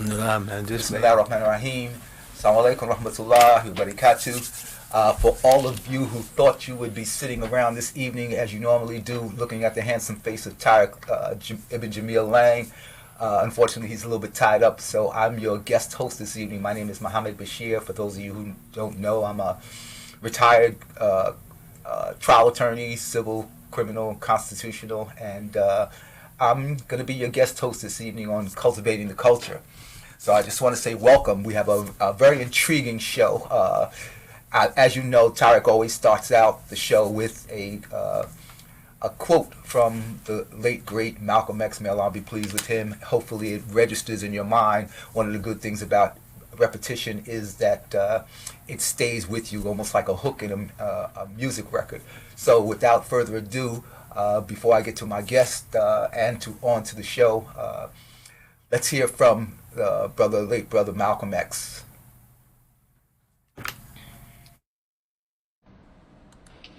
Alhamdulillah, man. Bismillahirrahmanirrahim. Assalamu alaikum rahmatullahi wa barakatuh. For all of you who thought you would be sitting around this evening as you normally do, looking at the handsome face of Tariq Ibn Jamil Lang, unfortunately he's a little bit tied up, so I'm your guest host this evening. My name is Muhammad Bashir. For those of you who don't know, I'm a retired trial attorney, civil, criminal, constitutional, and I'm going to be your guest host this evening on Cultivating the Culture. So I just want to say welcome. We have a very intriguing show. As you know, Tariq always starts out the show with a quote from the late, great Malcolm X. May Allah be pleased with him. Hopefully it registers in your mind. One of the good things about repetition is that it stays with you almost like a hook in a music record. So without further ado, before I get to my guest and on to the show, let's hear from late brother Malcolm X.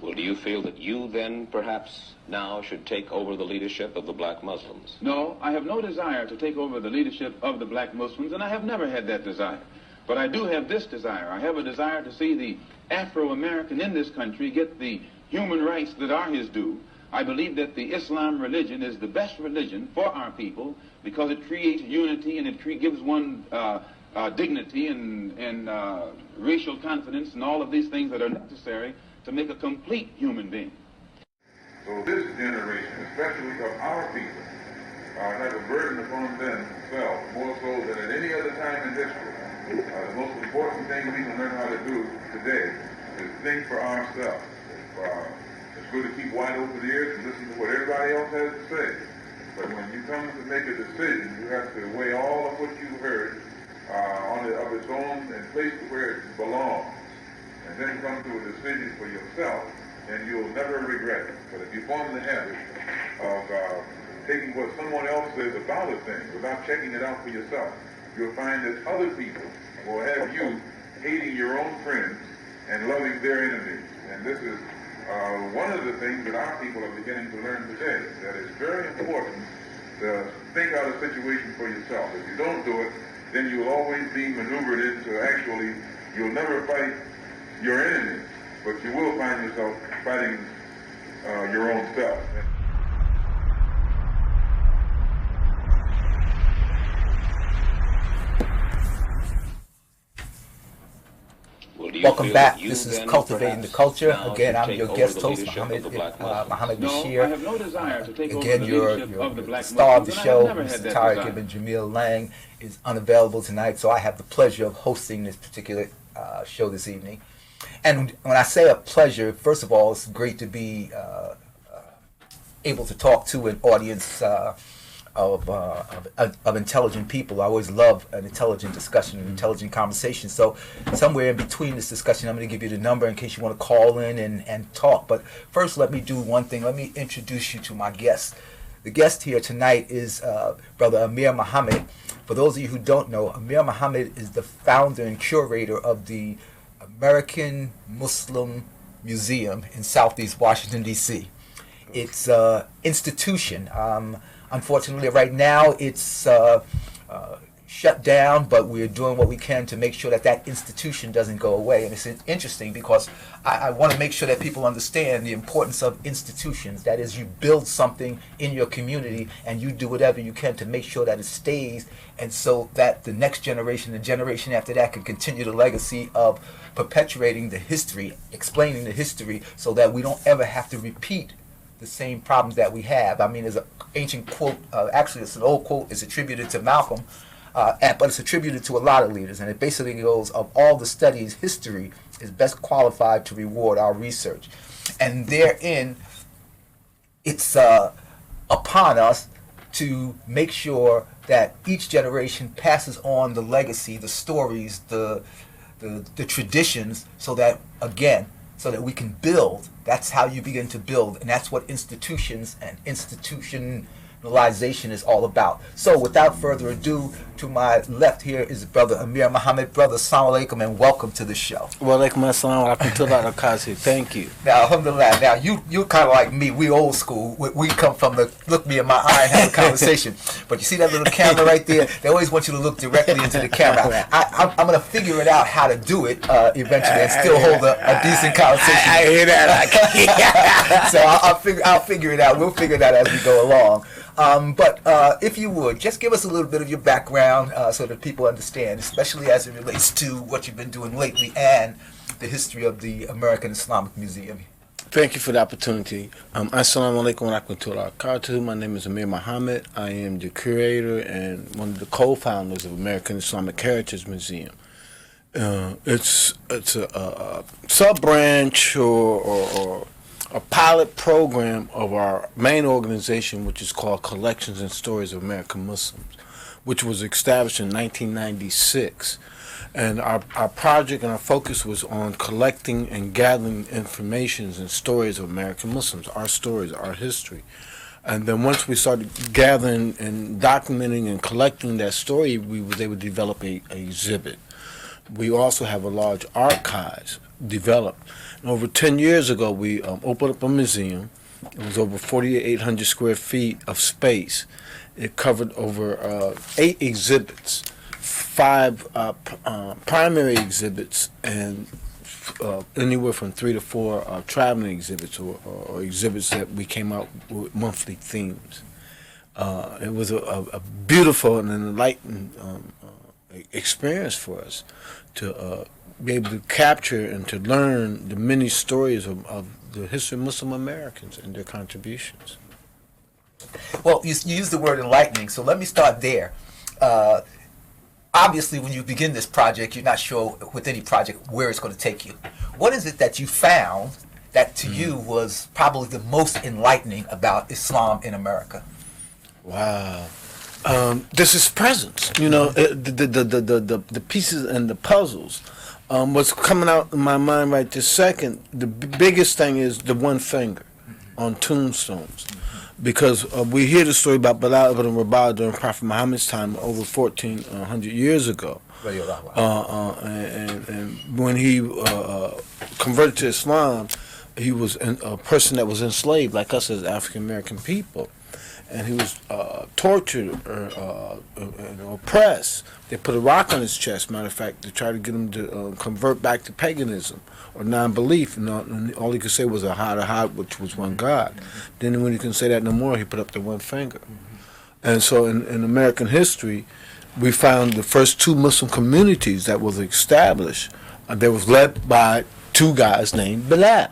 Well, do you feel that you then perhaps now should take over the leadership of the black Muslims? No, I have no desire to take over the leadership of the black Muslims, and I have never had that desire. But I do have this desire. I have a desire to see the Afro-American in this country get the human rights that are his due. I believe that the Islam religion is the best religion for our people because it creates unity and it gives one dignity and racial confidence and all of these things that are necessary to make a complete human being. So this generation, especially of our people, have a burden upon themselves more so than at any other time in history. The most important thing we can learn how to do today is think for ourselves. It's good to keep wide open ears and listen to what everybody else has to say. But when you come to make a decision, you have to weigh all of what you heard of its own and place it where it belongs. And then come to a decision for yourself, and you'll never regret it. But if you form the habit of taking what someone else says about a thing without checking it out for yourself, you'll find that other people will have you hating your own friends and loving their enemies. And this is one of the things that our people are beginning to learn today, that it's very important to think out a situation for yourself. If you don't do it, then you'll always be maneuvered into actually, you'll never fight your enemies, but you will find yourself fighting your own self. Welcome back. This is Cultivating the Culture. Again, I'm your guest host, Muhammad Bashir. No, I have no desire to take Again, over the your leadership of the black star of the Muslims, show, and I have never had Mr. that Tariq desire. Ibn Jamil Lang, is unavailable tonight, so I have the pleasure of hosting this particular show this evening. And when I say a pleasure, first of all, it's great to be able to talk to an audience of intelligent people. I always love an intelligent discussion, an intelligent conversation. So somewhere in between this discussion, I'm going to give you the number in case you want to call in and talk. But first, let me do one thing. Let me introduce you to my guest. The guest here tonight is Brother Amir Muhammad. For those of you who don't know, Amir Muhammad is the founder and curator of the American Muslim Museum in Southeast Washington, D.C. It's an institution. Unfortunately, right now it's shut down, but we're doing what we can to make sure that that institution doesn't go away. And it's interesting because I want to make sure that people understand the importance of institutions. That is, you build something in your community and you do whatever you can to make sure that it stays, and so that the next generation, the generation after that, can continue the legacy of perpetuating the history, explaining the history, so that we don't ever have to repeat the same problems that we have. I mean, there's an ancient quote, actually it's an old quote, it's attributed to Malcolm, but it's attributed to a lot of leaders, and it basically goes, of all the studies, history is best qualified to reward our research. And therein, it's upon us to make sure that each generation passes on the legacy, the stories, the traditions, so that, again, so that we can build. That's how you begin to build, and that's what institutions and institution criminalization is all about. So without further ado, to my left here is Brother Amir Muhammad. Brother, assalamu alaikum and welcome to the show. Wa alaikum assalam wa rahmatullahi wa barakatuh. Thank you. Now, alhamdulillah, now you kind of like me. We old school. We come from the look me in my eye and have a conversation. But you see that little camera right there? They always want you to look directly into the camera. I'm going to figure it out how to do it eventually and still hold a decent conversation. I hear that. So I'll figure it out. We'll figure it out as we go along. But if you would, just give us a little bit of your background so that people understand, especially as it relates to what you've been doing lately and the history of the American Islamic Museum. Thank you for the opportunity. Assalamu alaikum wa rahmatullahi wa barakatuh. My name is Amir Muhammad. I am the curator and one of the co-founders of American Islamic Heritage Museum. It's a sub-branch or a pilot program of our main organization, which is called Collections and Stories of American Muslims, which was established in 1996. And our project and our focus was on collecting and gathering information and stories of American Muslims, our stories, our history. And then once we started gathering and documenting and collecting that story, we was able to develop a exhibit. We also have a large archives developed. And over 10 years ago, we opened up a museum. It was over 4,800 square feet of space. It covered over 8 exhibits, 5 primary exhibits, and anywhere from 3 to 4 traveling exhibits or exhibits that we came out with monthly themes. It was a beautiful and enlightening experience for us to be able to capture and to learn the many stories of the history of Muslim Americans and their contributions. Well, you used the word enlightening, so let me start there. Obviously, when you begin this project, you're not sure with any project where it's going to take you. What is it that you found that to you was probably the most enlightening about Islam in America? Wow. This is presence. You know, the pieces and the puzzles. What's coming out in my mind right this second, the biggest thing is the one finger on tombstones. Because we hear the story about Bilal ibn Rabah during Prophet Muhammad's time over 1,400 years ago. And when he converted to Islam, he was a person that was enslaved like us as African American people. And he was tortured or oppressed. They put a rock on his chest, matter of fact, to try to get him to convert back to paganism or non-belief. And all he could say was Ahad, which was one God. Then when he couldn't say that no more, he put up the one finger. And so in American history, we found the first 2 Muslim communities that was established. They was led by 2 guys named Bilal.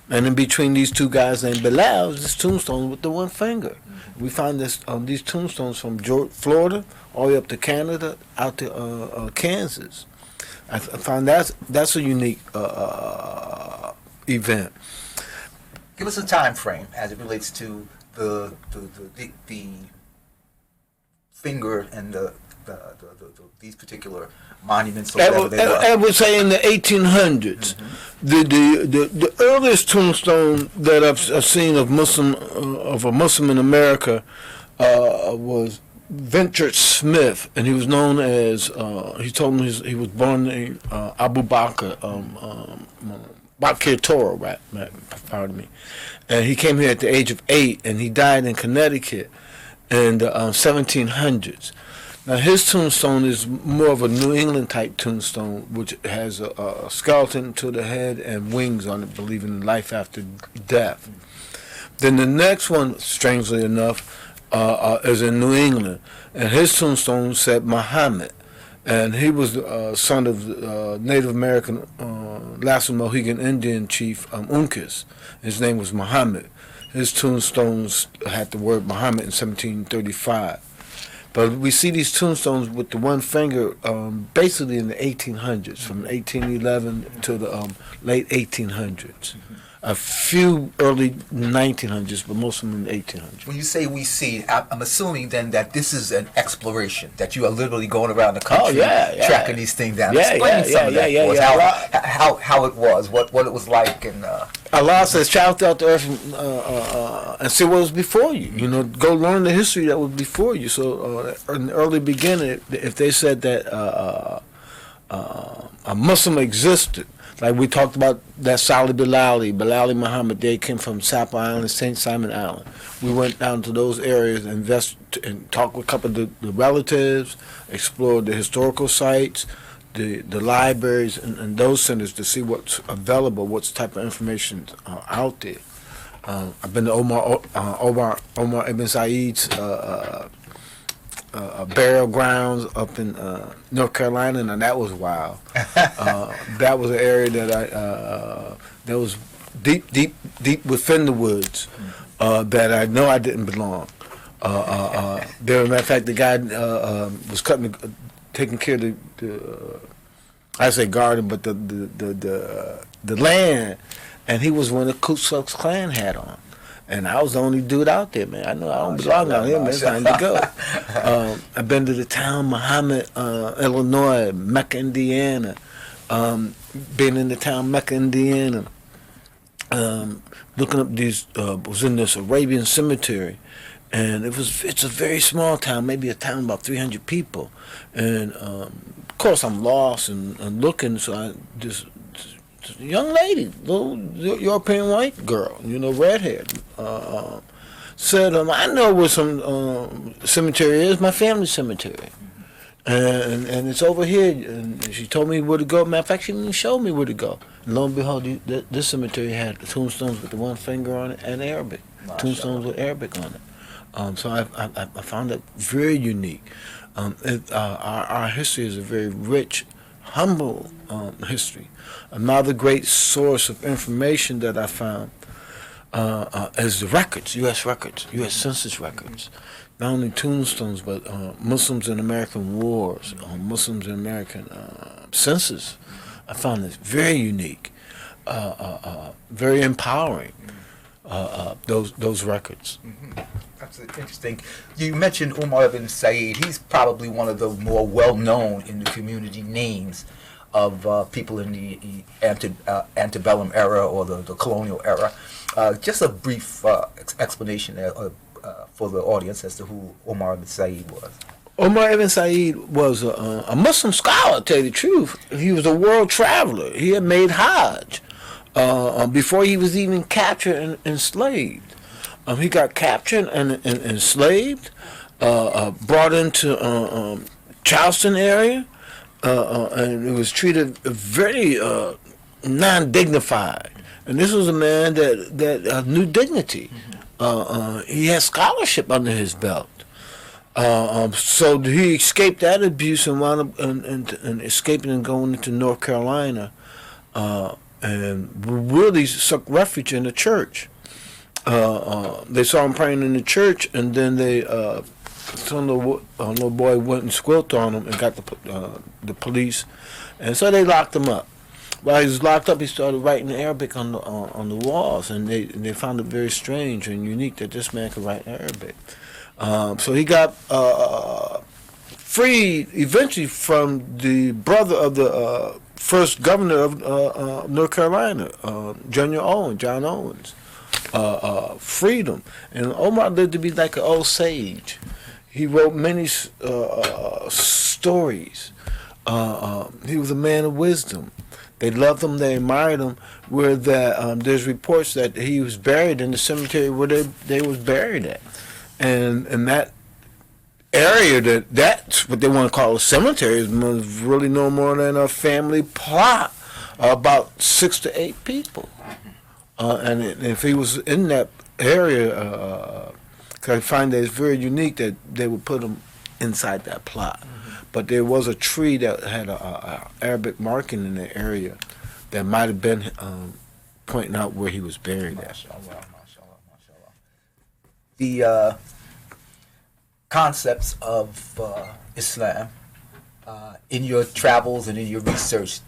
And in between these 2 guys named Bilal was this tombstone with the one finger. We found these tombstones from Florida all the way up to Canada, out to Kansas. I found that's a unique event. Give us a time frame as it relates to the finger and these particular monuments. Or whatever they were. I would say in the 1800s. The earliest tombstone that I've seen of a Muslim in America was Vincent Smith, and he was known as he told me he was born named Abu Bakr Bakir Torah, right? Pardon me. And he came here at the age of 8, and he died in Connecticut in the 1700s. Now his tombstone is more of a New England type tombstone, which has a skeleton to the head and wings on it, believing in life after death. Then the next one, strangely enough, is in New England, and his tombstone said Muhammad, and he was the son of Native American Lasso Mohegan Indian chief Uncas. His name was Muhammad. His tombstones had the word Muhammad in 1735. But we see these tombstones with the one finger basically in the 1800s, from 1811 to the late 1800s. A few early 1900s, but most of them in the 1800s. When you say we see, I'm assuming then that this is an exploration, that you are literally going around the country tracking these things down. Explain some of that for us, how it was, what it was like. And Allah says, travel throughout the earth and see what was before you. You know, go learn the history that was before you. So in the early beginning, if they said that a Muslim existed, like we talked about that Salih Bilali Muhammad, they came from Sapper Island, St. Simon Island. We went down to those areas and talked with a couple of the relatives, explored the historical sites, the libraries and those centers to see what's available, what's type of information out there. I've been to Omar Ibn Said's burial grounds up in North Carolina, and that was wild. That was an area that that was deep within the woods that I know I didn't belong. There, as a matter of fact, the guy was taking care of I say garden, but the land, and he was one the Ku Klux Klan had on. And I was the only dude out there, man. I know I don't belong out here, man. It's time to go. I've been to the town, Muhammad, Illinois, Mecca, Indiana. Been in the town, Mecca, Indiana. Looking up these, was in this Arabian cemetery. And it's a very small town, maybe a town about 300 people. And of course I'm lost and looking, so I just young lady, little European white girl, you know, redhead, said, I know where some cemetery is, my family cemetery. And it's over here. And she told me where to go. Matter of fact, she even showed me where to go. And lo and behold, this cemetery had tombstones with the one finger on it and Arabic. Tombstones with Arabic on it. So I found it very unique. Our history is a very rich, humble history. Another great source of information that I found is the records, U.S. records, U.S. Census records. Not only tombstones, but Muslims in American wars, Muslims in American census. I found this very unique, very empowering, those records. Mm-hmm. That's interesting. You mentioned Umar ibn Said. He's probably one of the more well-known in the community names of people in the antebellum era or the colonial era. Just a brief explanation for the audience as to who Umar ibn Said was. Umar ibn Said was a Muslim scholar, to tell you the truth. He was a world traveler. He had made Hajj before he was even captured and enslaved. He got captured and enslaved, brought into Charleston area, and it was treated very non-dignified. And this was a man that knew dignity. He had scholarship under his belt. So he escaped that abuse and wound up and escaping and going into North Carolina, and really sought refuge in the church. They saw him praying in the church, and then some little boy went and squealed on him and got the police, and so they locked him up. While he was locked up, he started writing Arabic on the walls, and they found it very strange and unique that this man could write Arabic. So he got freed eventually from the brother of the first governor of North Carolina, John Owens. Freed him. And Omar lived to be like an old sage. He wrote many stories. He was a man of wisdom. They loved him, they admired him, where there's reports that he was buried in the cemetery where they was buried at. And that area, that's what they want to call a cemetery, was really no more than a family plot, about 6 to 8 people. And if he was in that area, I find that it's very unique that they would put him inside that plot. But there was a tree that had a Arabic marking in the area that might have been pointing out where he was buried at. Mashallah. The concepts of Islam, in your travels and in your research,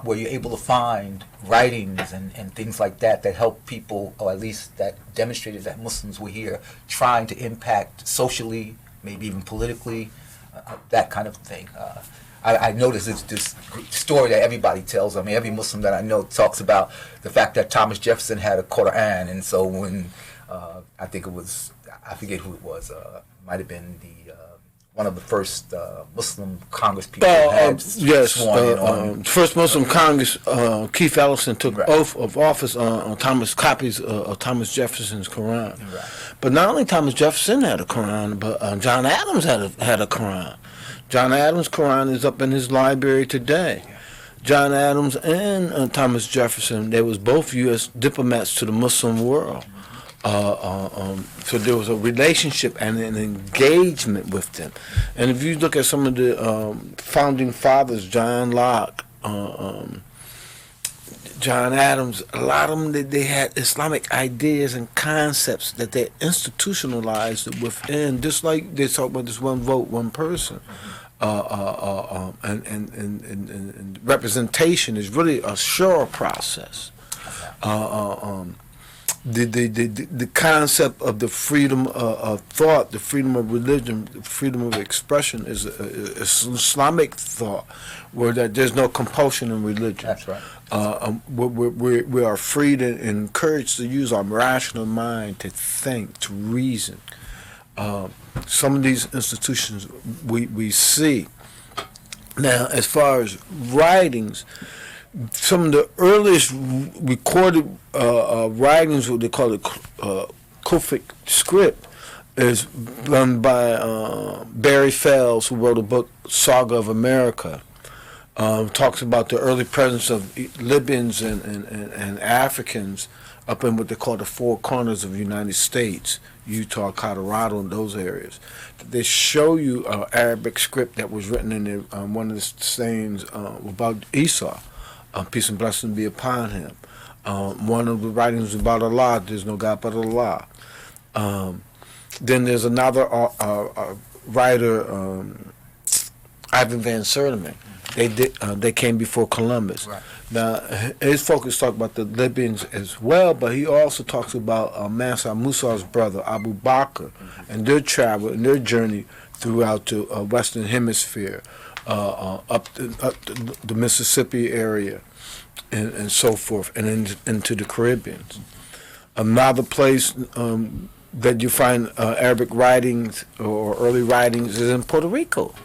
were you able to find writings and things like that help people, or at least that demonstrated that Muslims were here trying to impact socially, maybe even politically, that kind of thing? I noticed this story that everybody tells. I mean, every Muslim that I know talks about the fact that Thomas Jefferson had a Quran, and so when I think it was, I forget who it was, might have been the one of the first Muslim Congress people had sworn in on. First Muslim Congress, Keith Ellison took Right. oath of office on copies of Thomas Jefferson's Quran. Right. But not only Thomas Jefferson had a Quran, but John Adams had a Quran. John Adams' Quran is up in his library today. John Adams and Thomas Jefferson, they was both U.S. diplomats to the Muslim world. So there was a relationship and an engagement with them. And if you look at some of the founding fathers, John Locke, John Adams, a lot of them, they had Islamic ideas and concepts that they institutionalized within, just like they talk about this one vote, one person. And representation is really a sure process. The concept of the freedom of thought, the freedom of religion, the freedom of expression is Islamic thought, where that there's no compulsion in religion. That's right. We are freed and encouraged to use our rational mind to think, to reason. Some of these institutions we see. Now, as far as writings, some of the earliest recorded writings, what they call it Kufic script, is done by Barry Fells, who wrote a book, Saga of America. Talks about the early presence of Libyans and Africans up in what they call the four corners of the United States, Utah, Colorado, and those areas. They show you Arabic script that was written in one of the sayings about Esau. Peace and blessing be upon him. One of the writings about Allah, there's no God but Allah. Then there's another writer, Ivan Van Sertima. They came before Columbus. Right. Now, his focus talks about the Libyans as well, but he also talks about Mansa Musa's brother, Abu Bakr, and their travel and their journey throughout the Western Hemisphere, up the Mississippi area, and so forth, and into the Caribbean. Another place that you find Arabic writings or early writings is in Puerto Rico,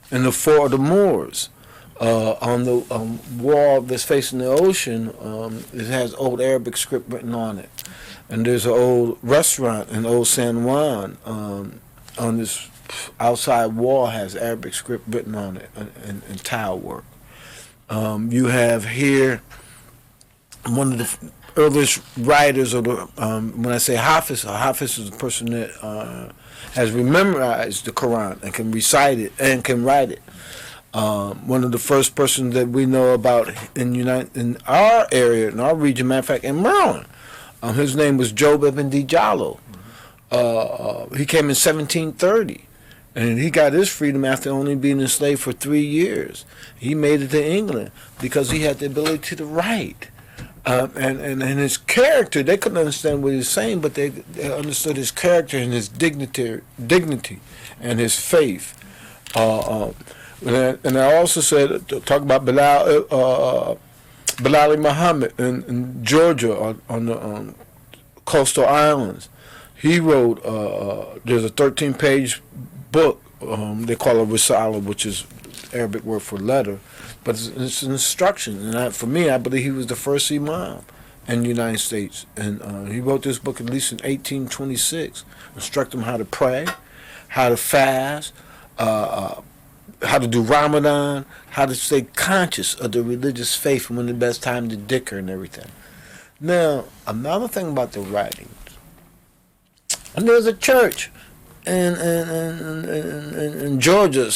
in the Fort of the Moors. On the wall that's facing the ocean, it has old Arabic script written on it. And there's an old restaurant in Old San Juan on this outside wall has Arabic script written on it in tile work. You have here one of the earliest writers of the, when I say Hafiz, Hafiz is a person that has memorized the Quran and can recite it and can write it. One of the first persons that we know about in our area, in our region, matter of fact, in Maryland, his name was Job Ibn Dijallo. He came in 1730, and he got his freedom after only being enslaved for 3 years. He made it to England because he had the ability to write. And his character, they couldn't understand what he was saying, but they understood his character and his dignity and his faith. And I also said, talk about Bilal Muhammad in Georgia on the coastal islands. He wrote, there's a 13-page book, they call it Risala, which is Arabic word for letter, but it's an instruction. And for me, I believe he was the first imam in the United States. And he wrote this book at least in 1826, instructing them how to pray, how to fast, how to do Ramadan, how to stay conscious of the religious faith and when the best time to dicker and everything. Now, another thing about the writings, and there's a church in Georgia,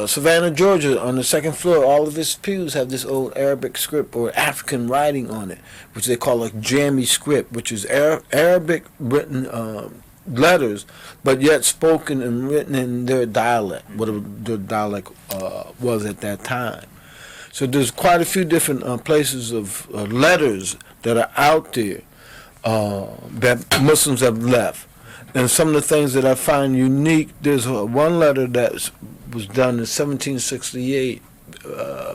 Savannah, Georgia, on the second floor. All of its pews have this old Arabic script or African writing on it, which they call a Jami script, which is Arabic written letters, but yet spoken and written in their dialect, whatever their dialect was at that time. So there's quite a few different places of letters that are out there that Muslims have left. And some of the things that I find unique, there's one letter that was done in 1768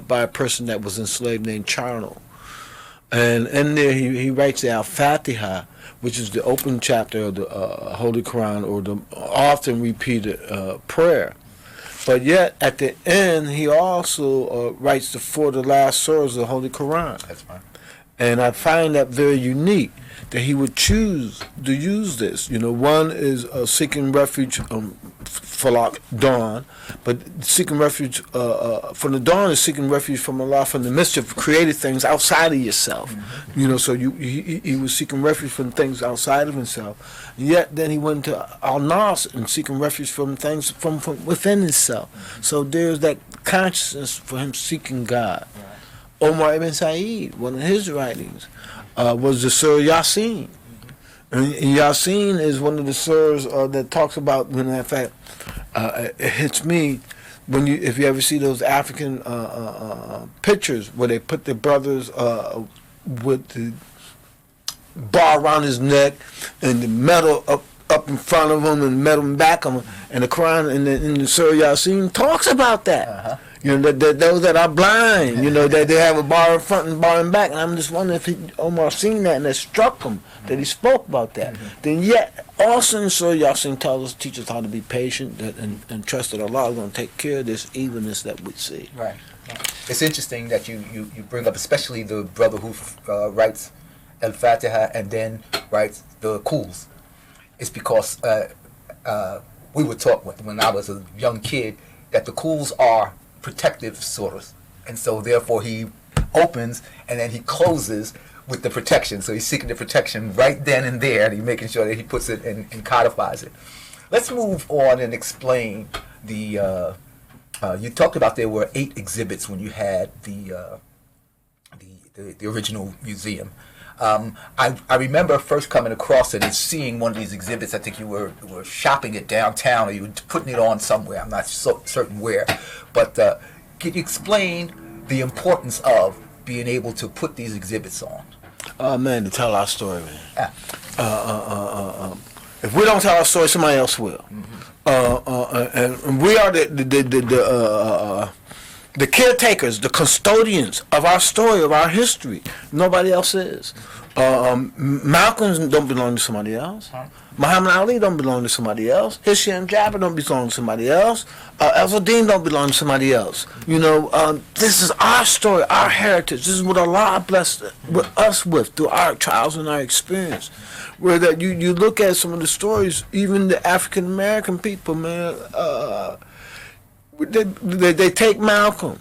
by a person that was enslaved named Charno. And in there, he writes the Al-Fatiha, which is the open chapter of the Holy Quran, or the often repeated prayer. But yet, at the end, he also writes the last surahs of the Holy Quran. That's right. And I find that very unique, that he would choose to use this. You know, one is seeking refuge Falak, dawn, but seeking refuge from the dawn is seeking refuge from Allah, from the mischief of created things outside of yourself. Mm-hmm. You know, so he was seeking refuge from things outside of himself. And yet then he went to Al-Nas and seeking refuge from things from within himself. Mm-hmm. So there's that consciousness for him seeking God. Right. Omar ibn Said, one of his writings, was the Surah Yasin. And Yasin is one of the surahs that talks about, when in fact, it hits me when if you ever see those African pictures where they put their brothers with the bar around his neck and the metal up in front of him and metal in back of him, and the Quran in the Surah Yasin talks about that. Uh-huh. You know, that those that are blind, you know, that they have a bar in front and bar in back. And I'm just wondering if Omar seen that and it struck him that he spoke about that. Mm-hmm. Then yet, also in Surah Yasin teach us how to be patient and trust that Allah is going to take care of this evilness that we see. Right. It's interesting that you bring up, especially the brother who writes Al-Fatiha and then writes the Quls. It's because we were taught when I was a young kid that the Quls are protective surahs, and so therefore he opens and then he closes with the protection. So he's seeking the protection right then and there, and he's making sure that he puts it and codifies it. Let's move on and explain the. You talked about there were 8 exhibits when you had the original museum. I remember first coming across it and seeing one of these exhibits. I think you were shopping it downtown, or you were putting it on somewhere. I'm not certain where. But can you explain the importance of being able to put these exhibits on? Man, to tell our story, man. If we don't tell our story, somebody else will. Mm-hmm. And we are the caretakers, the custodians of our story, of our history. Nobody else is. Malcolm don't belong to somebody else. Muhammad Ali don't belong to somebody else. Hisham Jabbar don't belong to somebody else. Ezra-Din don't belong to somebody else. You know, this is our story, our heritage. This is what Allah blessed us with through our trials and our experience. Where that you look at some of the stories, even the African American people, man, they take Malcolm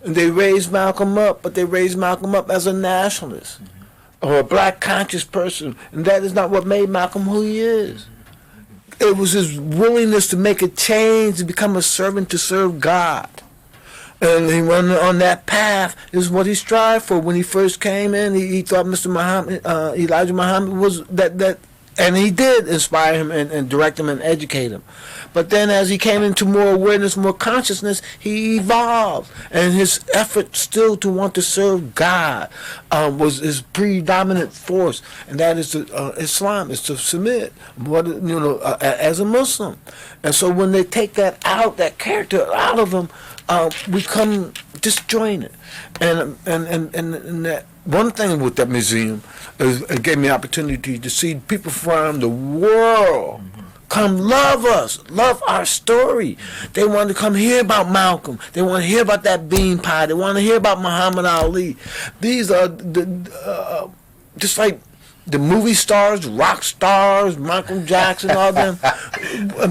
and they raise Malcolm up, but they raise Malcolm up as a nationalist. Mm-hmm. Or a black conscious person, and that is not what made Malcolm who he is. It was his willingness to make a change, to become a servant, to serve God. And he went on that path is what he strived for. When he first came in, he thought Mr. Muhammad, Elijah Muhammad was that, and he did inspire him and direct him and educate him. But then as he came into more awareness, more consciousness, he evolved. And his effort still to want to serve God was his predominant force. And that is Islam, is to submit, as a Muslim. And so when they take that out, that character out of him, we come disjointed. And that one thing with that museum is it gave me opportunity to see people from the world come love us, love our story. They want to come hear about Malcolm. They want to hear about that bean pie. They want to hear about Muhammad Ali. These are just like the movie stars, rock stars, Michael Jackson, all them.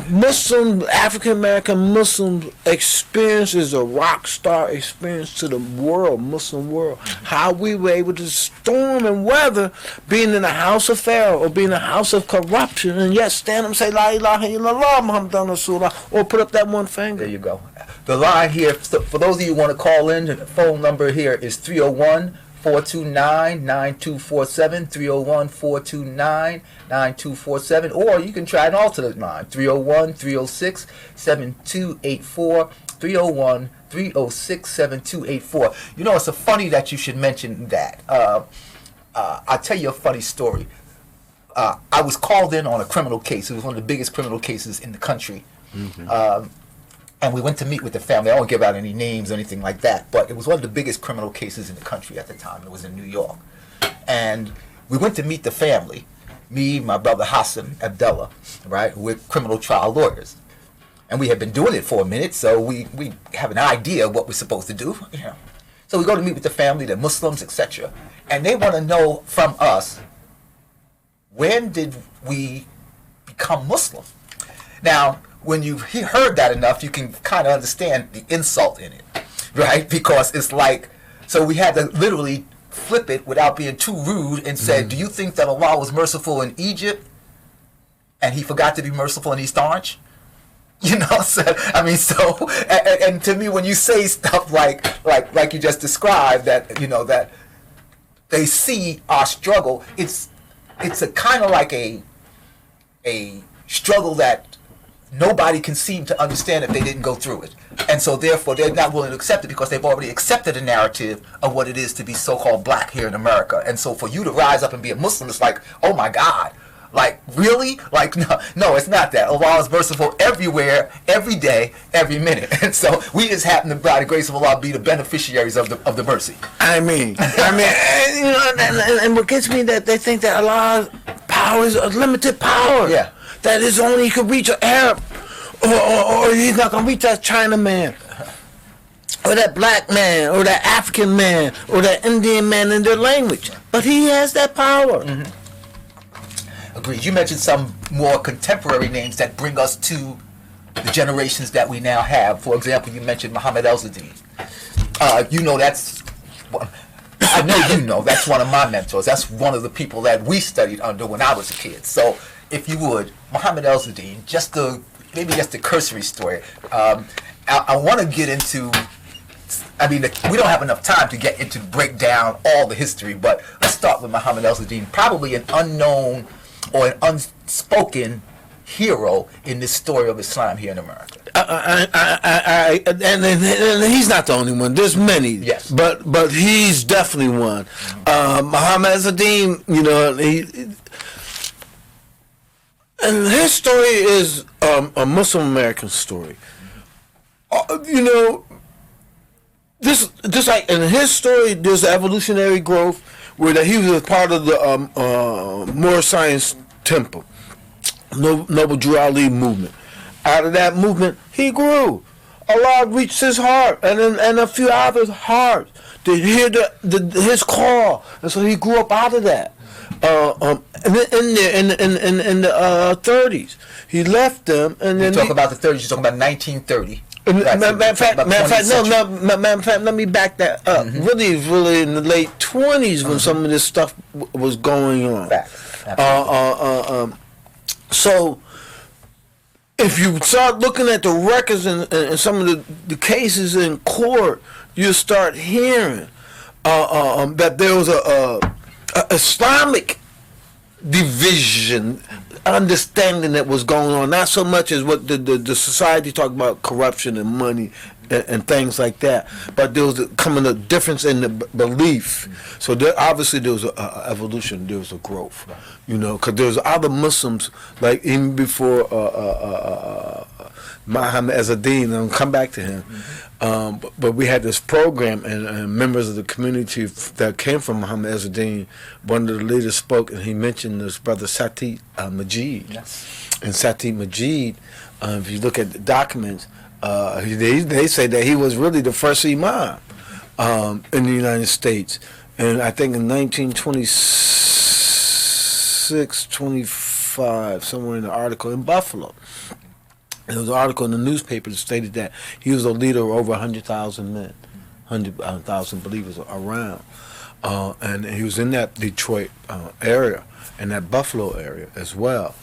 Muslim, African-American Muslim experience is a rock star experience to the world, Muslim world. How we were able to storm and weather being in a house of Pharaoh or being in a house of corruption, and yet stand up and say, La ilaha illallah, Muhammadan Rasulullah, or put up that one finger. There you go. The line here, for those of you who want to call in, the phone number here is 301-429-9247, 301-429-9247, or you can try an alternate line, 301-306-7284, 301-306-7284. You know, it's so funny that you should mention that. I'll tell you a funny story. I was called in on a criminal case. It was one of the biggest criminal cases in the country. Mm-hmm. And we went to meet with the family. I won't give out any names or anything like that, but it was one of the biggest criminal cases in the country at the time. It was in New York. And we went to meet the family, me, my brother Hassan Abdullah, right? We're criminal trial lawyers. And we had been doing it for a minute, so we have an idea of what we're supposed to do. You know. So we go to meet with the family, the Muslims, etc. And they want to know from us, when did we become Muslim? Now, when you heard that enough, you can kind of understand the insult in it, right? Because it's like, so we had to literally flip it without being too rude and said, do you think that Allah was merciful in Egypt and he forgot to be merciful in East Orange? You know, so, I mean, so, and to me, when you say stuff like you just described, that, you know, that they see our struggle, it's a kind of like a struggle that nobody can seem to understand if they didn't go through it. And so therefore they're not willing to accept it because they've already accepted a narrative of what it is to be so-called black here in America. And so for you to rise up and be a Muslim, it's like, oh my God, like really? Like no, it's not that. Allah is merciful everywhere, every day, every minute. And so we just happen to, by the grace of Allah, be the beneficiaries of the mercy. I mean, and, you know, and what gets me that they think that Allah's power is a limited power. Yeah. That is only he could reach an Arab, or he's not gonna reach that China man, or that black man, or that African man, or that Indian man in their language. But he has that power. Agreed. You mentioned some more contemporary names that bring us to the generations that we now have. For example, you mentioned Muhammad El-Zidane. You know, that's, I know you know, that's one of my mentors. That's one of the people that we studied under when I was a kid. So, if you would, Muhammad El-Zidane, maybe just a cursory story. I want to get into, I mean, we don't have enough time to get into break down all the history, but let's start with Muhammad El-Zidane, probably an unknown or an unspoken hero in this story of Islam here in America. And he's not the only one. There's many. Yes. But he's definitely one. Muhammad El-Zidane, you know, and his story is a Muslim American story. You know, this like in his story, there's evolutionary growth where that he was a part of the Moorish Science Temple, Noble Drew Ali movement. Out of that movement, he grew. Allah reached his heart, and a few others' hearts to hear his call, and so he grew up out of that. In the 30s, he left them, and then you talk about the 30s. You're talking about 1930. Matter of fact, let me back that up. Really in the late 20s when some of this stuff was going on. So, if you start looking at the records and some of the cases in court, you start hearing that there was a Islamic division, understanding that was going on, not so much as what the society talked about, corruption and money and things like that, but there was coming a difference in the belief. So obviously there was a evolution, there was a growth, you know, because there was other Muslims, like even before Muhammad Ez-Din, I'll come back to him, but we had this program, and members of the community that came from Muhammad Ez-Din, one of the leaders spoke, and he mentioned this brother Sati Majid. Yes. And Sati Majid, if you look at the documents, they say that he was really the first imam in the United States. And I think in 1926, 25, somewhere in the article in Buffalo, there was an article in the newspaper that stated that he was a leader of over 100,000 men, 100,000 believers around. And he was in that Detroit area and that Buffalo area as well.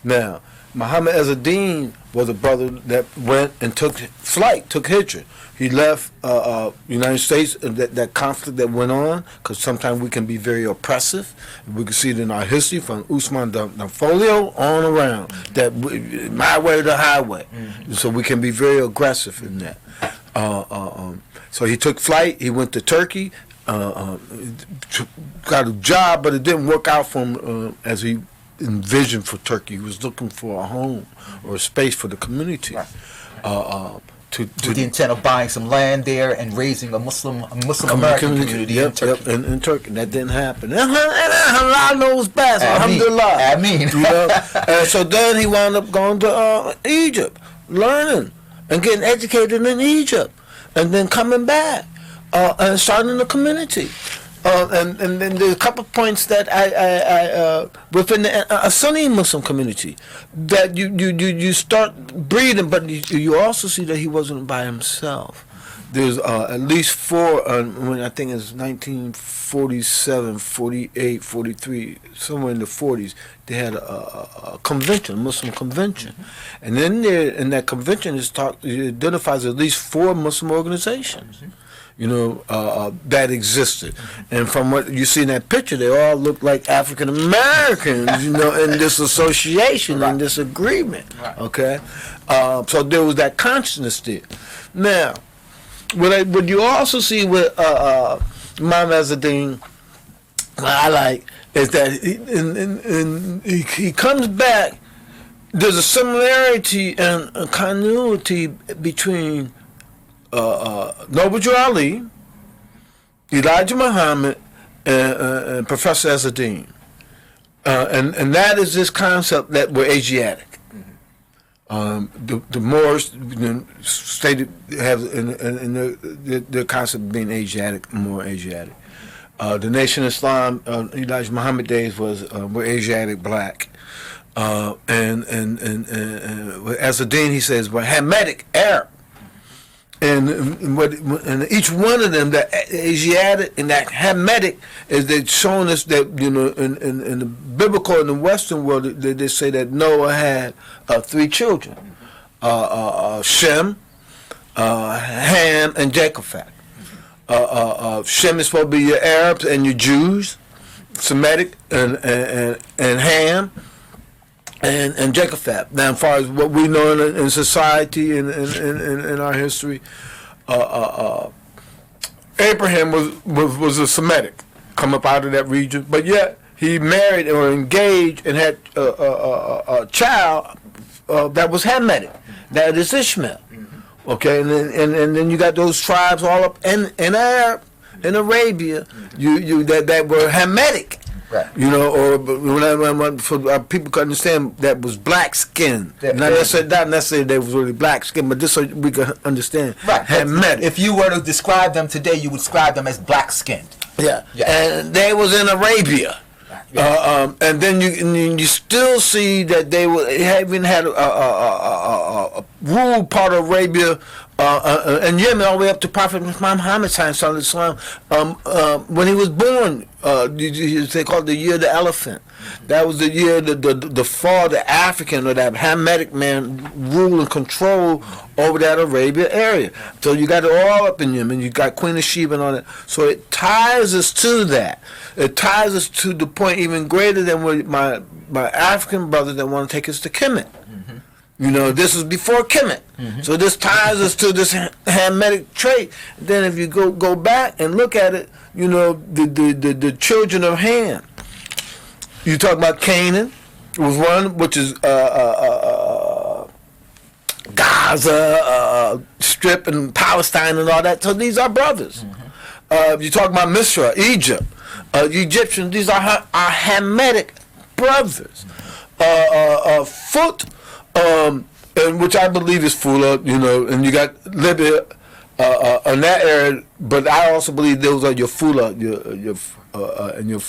Now, Muhammad Ez-Din was a brother that went and took flight, took hijrah. He left United States, that conflict that went on, because sometimes we can be very oppressive. We can see it in our history from Usman dan Fodio on around, that my way or the highway. So we can be very aggressive in that. So he took flight, he went to Turkey, got a job, but it didn't work out for him as he envisioned for Turkey. He was looking for a home or a space for the community. with the intent of buying some land there and raising a Muslim American community in Turkey. In Turkey. That didn't happen. Allah knows best. Alhamdulillah. Ameen. You know? And so then he wound up going to Egypt, learning and getting educated in Egypt, and then coming back and starting the community. And then there's a couple of points that I within a Sunni Muslim community that you start breathing, but you also see that he wasn't by himself. There's at least four, when I think it's 1947, 48, 43, somewhere in the 40s, they had a convention, a Muslim convention. And then there, in that convention, it identifies at least 4 Muslim organizations. You know, that existed. And from what you see in that picture, they all look like African Americans, you know, in this association, in this agreement, okay? So there was that consciousness there. Now, what you also see with Imam Azzuddin, what I like, is that he comes back, there's a similarity and a continuity between Noble Drew Ali, Elijah Muhammad, and Professor Azzuddin, and that is this concept that we're Asiatic. The Moors stated have in the concept of being Asiatic, more Asiatic. The Nation of Islam, Elijah Muhammad days was we're Asiatic black, and Azzuddin, he says we're Hamitic Arab. And each one of them, the Asiatic and that Hamitic, is they showing us that, you know, in the biblical, in the Western world, they say that Noah had 3 children, Shem, Ham, and Japheth. Shem is supposed to be your Arabs and your Jews, Semitic, and Ham. And Japheth. Now, as far as what we know in society and in our history, Abraham was a Semitic, come up out of that region, but yet he married or engaged and had a child that was Hamitic, that is Ishmael. Okay, and then you got those tribes all up in Arab, in Arabia, that were Hamitic. Right. You know, or when for people can understand, that was black skin. Not necessarily they was really black skin, but just so we can understand. Right. Hamitic. If you were to describe them today, you would describe them as black skinned. Yeah. And they was in Arabia. Yeah. And then you still see that they even had a rural part of Arabia and Yemen all the way up to Prophet Muhammad when he was born. They called the year of the elephant. That was the year the fall, the African or that Hamitic man rule and control over that Arabia area. So you got it all up in Yemen. You got Queen of Sheba on it. So it ties us to that. It ties us to the point even greater than what my African brothers that want to take us to Kemet. Mm-hmm. You know, this was before Kemet. Mm-hmm. So this ties us to this Hamitic trait. Then if you go back and look at it, you know, the children of Ham. You talk about Canaan, was one, which is Gaza, Strip, and Palestine, and all that. So these are brothers. Mm-hmm. You talk about Misra, Egypt, the Egyptians. These are our Hamitic brothers. Foot, and which I believe is Fula, you know, and you got Libya in that area. But I also believe those are your Fula, and your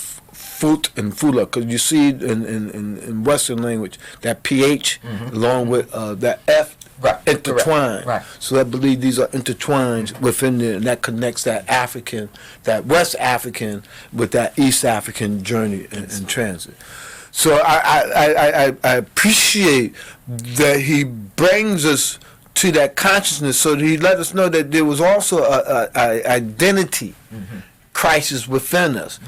Foot and Fula, because you see in Western language that PH along with that F intertwined. Right. So I believe these are intertwined within there, and that connects that African, that West African with that East African journey and transit. So I appreciate that he brings us to that consciousness, so that he let us know that there was also a identity crisis within us.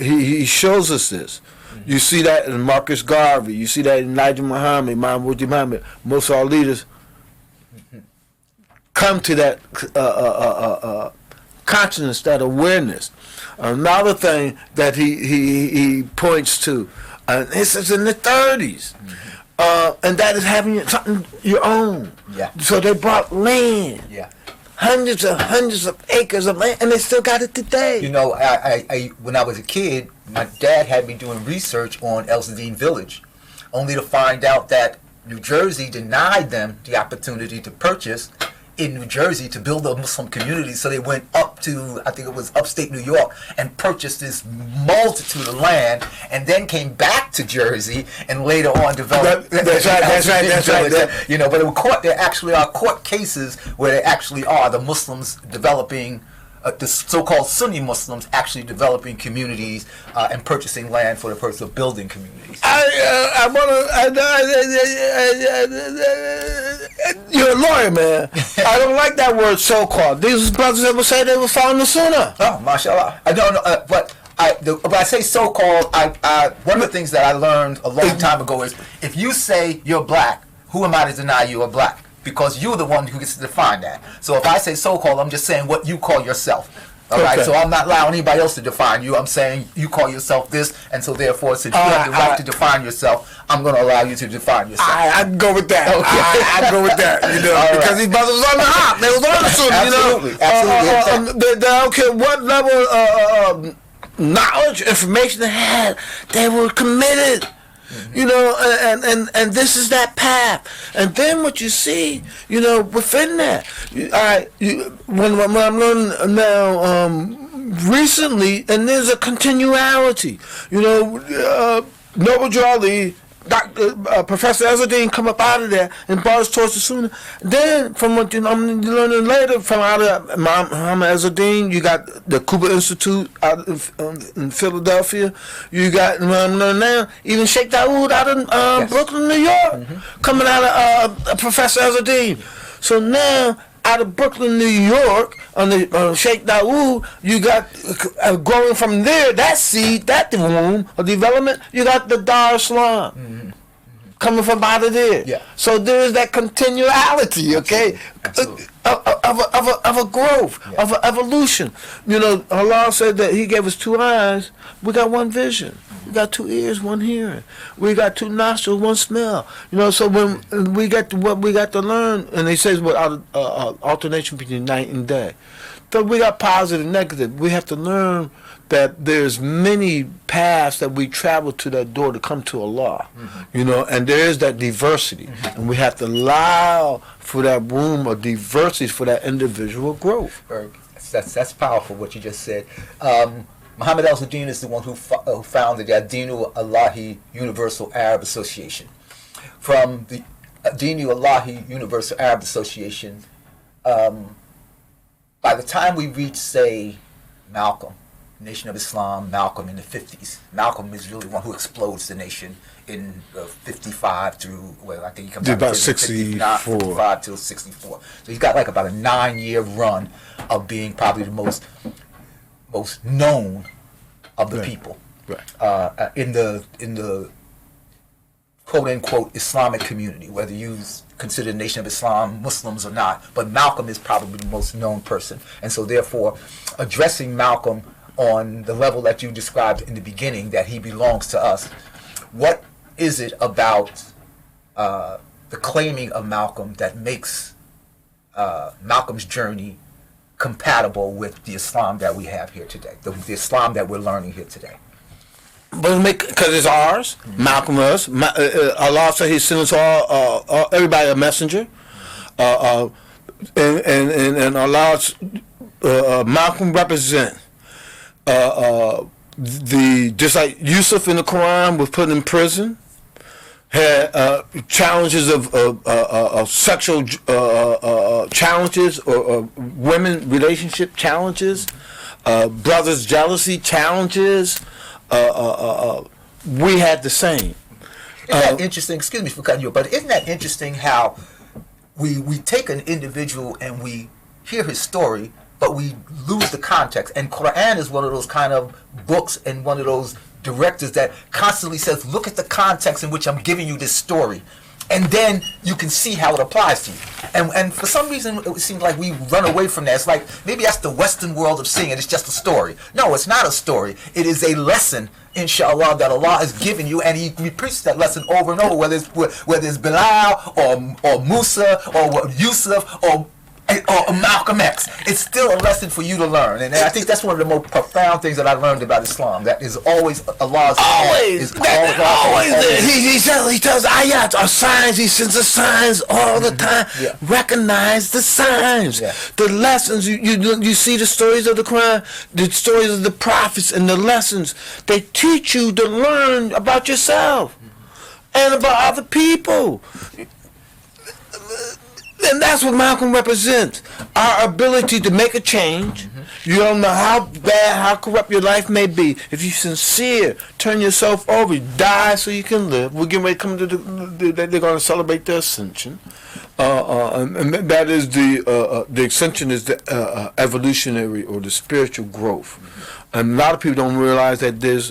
He shows us this. You see that in Marcus Garvey. You see that in Elijah Muhammad, Imam Muhammad. Most of our leaders come to that consciousness, that awareness. Another thing that he points to, this is in the 30s. and that is having something your own. Yeah. So they bought land, Yeah. hundreds of acres of land, and they still got it today. You know, I when I was a kid, my dad had me doing research on Elsedine Village, only to find out that New Jersey denied them the opportunity to purchase in New Jersey to build a Muslim community. So they went up to, I think it was upstate New York, and purchased this multitude of land, and then came back to Jersey and later on developed. That's right. You know, but it was court. There actually are court cases where there actually are the Muslims developing. The so-called Sunni Muslims actually developing communities and purchasing land for the purpose of building communities. You're a lawyer, man. I don't like that word so-called. These brothers that would say they were following the Sunnah. Oh, mashallah. I don't know, but when I say so-called, one of the things that I learned a long time ago is if you say you're black, who am I to deny you are black? Because you're the one who gets to define that. So if I say so-called, I'm just saying what you call yourself. All right, so I'm not allowing anybody else to define you. I'm saying you call yourself this, and so therefore, since you have the right to define yourself, I'm going to allow you to define yourself. I go with that. Okay. I go with that. You know, because these brothers was on the hop. They was on the Sunnah. Absolutely. They don't care what level of knowledge, information they had. They were committed. You know, and this is that path. And then what you see, you know, within that, when I'm learning now, recently, and there's a continuality. You know, Noble Jawley, Professor Ezzeldine come up out of there and brought us towards the Sunnah. Then, from what I'm learning later, from out of Muhammad Ezzeldine, you got the Cuba Institute out in Philadelphia. You got, what I'm learning now, even Sheikh Dawood out in Brooklyn, New York, coming out of Professor Ezzeldine. So now, out of Brooklyn, New York, on the Sheikh Dawood, you got growing from there, that seed, that womb of development, you got the Dar Islam coming from out of there. Yeah. So there's that continuality, okay, of a growth, of an evolution. You know, Allah said that He gave us 2 eyes, we got 1 vision. We got 2 ears, 1 hearing. We got 2 nostrils, 1 smell. You know, so when we got to what we got to learn, and they says what alternation between night and day. So we got positive, negative. We have to learn that there's many paths that we travel to that door to come to Allah. You know, and there is that diversity, and we have to allow for that womb of diversity for that individual growth. That's powerful what you just said. Muhammad Ezzeldine is the one who founded the Adinu Allahi Universal Arab Association. From the Adinu Allahi Universal Arab Association, by the time we reach, say, Malcolm, Nation of Islam, Malcolm in the 50s, Malcolm is really the one who explodes the nation in 55 through, well, I think he comes out about in 55 till 64. So he's got like about a 9-year run of being probably the most known of the people in the quote unquote Islamic community, whether you consider the Nation of Islam Muslims or not. But Malcolm is probably the most known person, and so therefore, addressing Malcolm on the level that you described in the beginning, that he belongs to us. What is it about the claiming of Malcolm that makes Malcolm's journey compatible with the Islam that we have here today, the Islam that we're learning here today? But because it's ours, Malcolm us. Allah said He sent us all everybody a messenger, and Allah's Malcolm represent the just like Yusuf in the Quran was put in prison, had challenges of sexual challenges or women relationship challenges, brothers jealousy challenges. We had the same. Isn't that interesting? Excuse me for cutting you, but isn't that interesting how we take an individual and we hear his story, but we lose the context? And Quran is one of those kind of books and one of those directors that constantly says, look at the context in which I'm giving you this story, and then you can see how it applies to you. And for some reason, it seems like we run away from that. It's like, maybe that's the Western world of seeing it. It's just a story. No, it's not a story. It is a lesson, inshallah, that Allah has given you, and He repeats that lesson over and over, whether it's Bilal or Musa or Yusuf or Malcolm X. It's still a lesson for you to learn, and I think that's one of the most profound things that I learned about Islam. That is always Allah's Always there. He tells ayat or signs. He sends us signs all the time. Yeah. Recognize the signs, Yeah. the lessons. You see the stories of the Quran, the stories of the prophets, and the lessons. They teach you to learn about yourself and about other people. And that's what Malcolm represents. Our ability to make a change. You don't know how bad, how corrupt your life may be. If you're sincere, turn yourself over, die so you can live. We're getting ready to come to they're going to celebrate the ascension. And that is the ascension is the evolutionary or the spiritual growth. And a lot of people don't realize that there's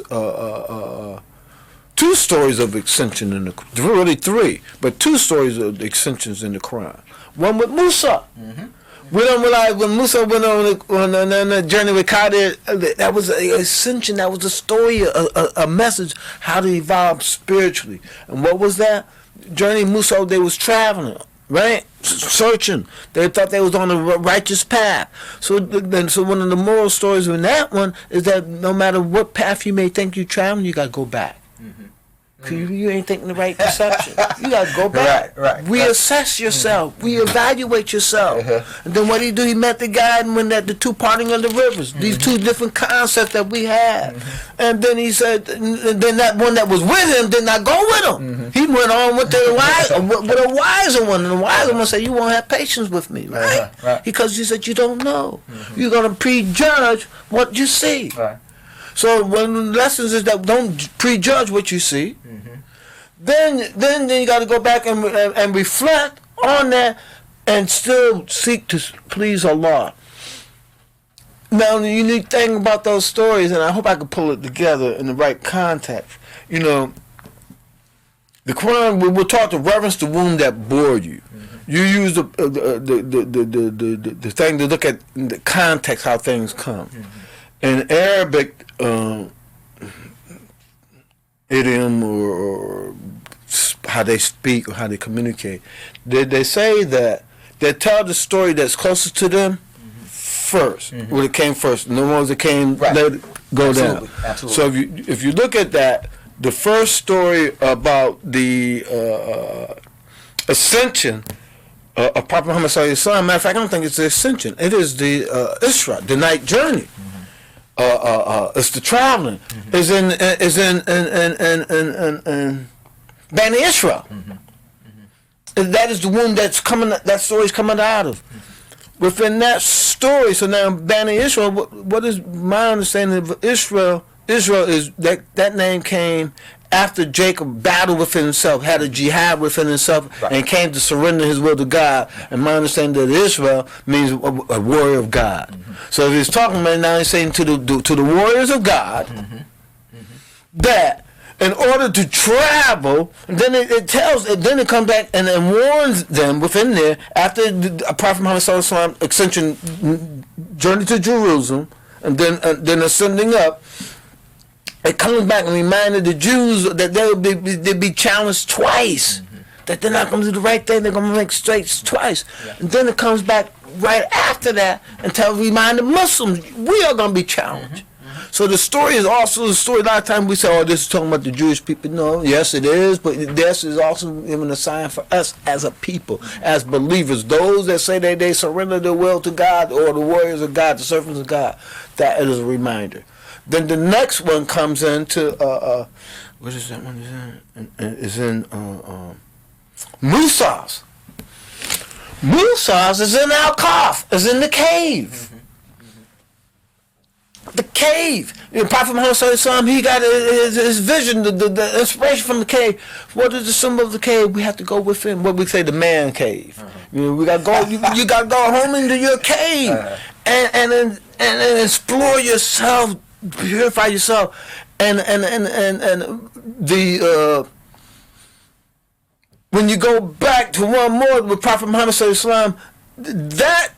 two stories of ascension in the Quran. Really three, but two stories of ascensions in the Quran. One with Musa. We don't realize when Musa went on the journey with Qadir, that was an ascension, that was a story, a message, how to evolve spiritually. And what was that? Journey Musa, they was traveling, right? Searching. They thought they was on the righteous path. So one of the moral stories in that one is that no matter what path you may think you're traveling, you got to go back. You ain't thinking the right perception. You got to go back. Right. Reassess yourself. Reevaluate yourself. And then what he do? He met the guy and when the two parting of the rivers. These two different concepts that we have. And then he said, and then that one that was with him did not go with him. He went on with with a wiser one. And the wiser one said, you won't have patience with me, right? Because he said, you don't know. You're going to prejudge what you see. Right. So one of the lessons is that don't prejudge what you see. Then you got to go back and reflect on that and still seek to please Allah. Now the unique thing about those stories, and I hope I can pull it together in the right context. You know, the Quran we're taught to reverence the womb that bore you. You use the thing to look at the context how things come. In Arabic idiom or how they speak or how they communicate, they say that they tell the story that's closest to them first, when it came first, and the ones that came later go down. Absolutely. So if you look at that, the first story about the ascension of Prophet Muhammad sallallahu alaihi wasallam, matter of fact, I don't think it's the ascension. It is the Isra, the night journey. It's the traveling. Is in Bani Israel. That is the womb that's coming. That story's coming out of. Within that story, so now Bani Israel. What is my understanding of Israel? Israel is that name came after Jacob battled within himself, had a jihad within himself, and came to surrender his will to God. And my understanding that Israel means a warrior of God. So if he's talking about now, he's saying to the warriors of God that in order to travel, then it comes back and warns them within there after the Prophet Muhammad sallallahu alaihi wasallam ascension journey to Jerusalem and then ascending up. It comes back and reminded the Jews that they'll be challenged twice. That they're not going to do the right thing, they're going to make mistakes twice. And then it comes back right after that and remind the Muslims, we are going to be challenged. So the story is also the story. A lot of times we say, oh, this is talking about the Jewish people. No, yes it is, but this is also even a sign for us as a people, as believers. Those that say that they surrender their will to God or the warriors of God, the servants of God, that is a reminder. Then the next one comes into what is that one? Is in Musa's. Musa's is in Al-Kahf, is in the cave. The cave. The Prophet Muhammad sallallahu alaihi wasallam, he got his vision, the inspiration from the cave. What is the symbol of the cave? We have to go within. What we say, the man cave. You know, we got to go. You got to go home into your cave and explore yourself. Purify yourself, and the when you go back to one more with Prophet Muhammad Sallallahu Alaihi Wasallam, that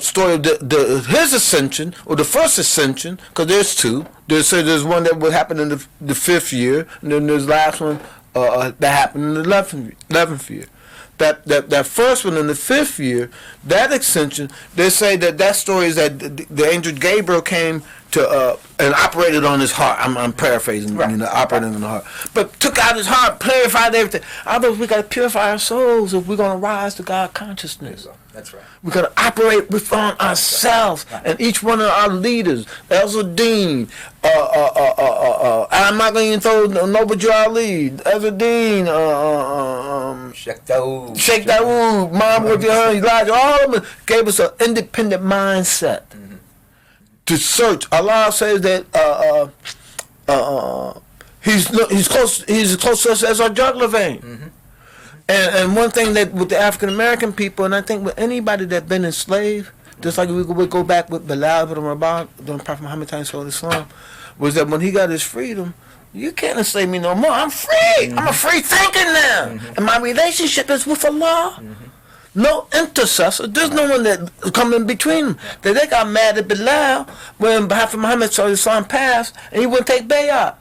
story of his ascension, or the first ascension, because there's two. There's one that would happen in the 5th year, and then there's the last one that happened in the 11th year. That first one in the 5th year, that ascension, they say that story is that the angel Gabriel came to and operated on his heart. I'm paraphrasing, Right. Operating on the heart, but took out his heart, purified everything. I believe we got to purify our souls if we're going to rise to God consciousness. That's right. We got to operate within ourselves, and each one of our leaders, Ezra-Din, I'm not going to throw Noble Ali, Ezra-Din, Sheikh Dawood. Sheikh Dawood, Muhammad Elijah, all of them gave us an independent mindset to search. Allah says that he's close to us as our jugular vein. And one thing that with the African American people, and I think with anybody that's been enslaved, just like we go back with Bilal ibn Rabah, the Prophet Muhammad Sallallahu Alaihi Wasallam, was that when he got his freedom, you can't enslave me no more. I'm free. I'm a free thinker now, and my relationship is with Allah. No intercessor. There's no one that come in between them. They got mad at Bilal when Prophet Muhammad Sallallahu Alaihi Wasallam passed, and he wouldn't take bay'ah.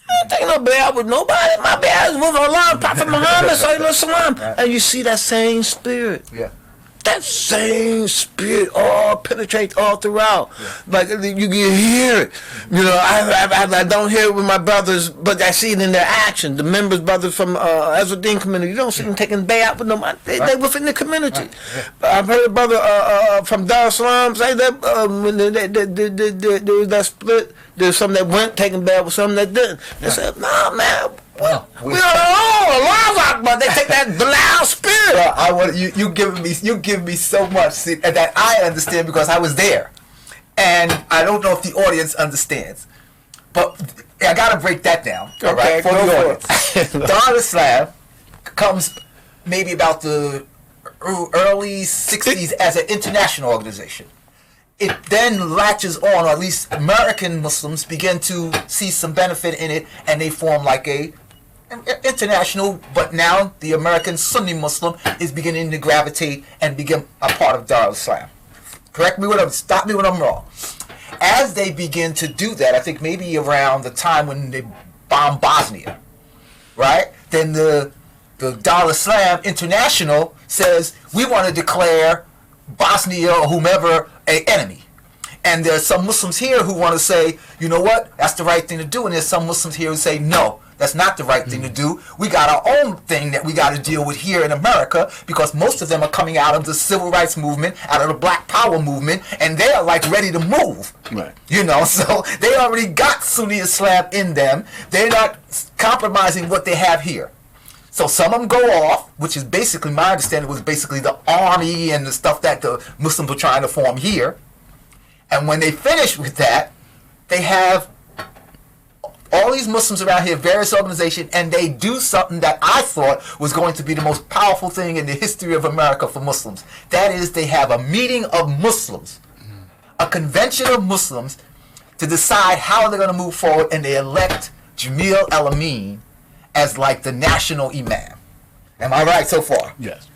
I don't take no bay'ah with nobody. My bay'ah is with Allah, Prophet Muhammad Sallallahu Alaihi Wasallam. And you see that same spirit. Yeah. That same spirit all penetrates all throughout. Like you can hear it. You know, I don't hear it with my brothers, but I see it in their action. The members, brothers from Ezra-Din community, you don't see them taking bay'ah with nobody. They within the community. I've heard a brother from Dar es Salaam say that when there was that split, there's some that went taking bay'ah with some that didn't. They said, "No, man. Well, we are all but they take that Bilal spirit." I want you give me so much that I understand because I was there, and I don't know if the audience understands, but I gotta break that down. All right, for the audience. Dar es Salaam comes maybe about the early '60s as an international organization. It then latches on, or at least American Muslims begin to see some benefit in it, and they form like a international, but now the American Sunni Muslim is beginning to gravitate and become a part of Dar es Salaam. Stop me when I'm wrong. As they begin to do that, I think maybe around the time when they bombed Bosnia, right? Then the Dar es Salaam International says, we want to declare Bosnia or whomever an enemy. And there's some Muslims here who want to say, you know what, that's the right thing to do. And there's some Muslims here who say, no, that's not the right thing to do. We got our own thing that we got to deal with here in America, because most of them are coming out of the civil rights movement, out of the Black Power movement, and they are like ready to move. Right. You know, so they already got Sunni Islam in them. They're not compromising what they have here. So some of them go off, which is basically, my understanding was basically the army and the stuff that the Muslims were trying to form here. And when they finish with that, they have all these Muslims around here, various organizations, and they do something that I thought was going to be the most powerful thing in the history of America for Muslims. That is, they have a meeting of Muslims, a convention of Muslims, to decide how they're going to move forward, and they elect Jamil El-Amin as like the national imam. Am I right so far? Yes.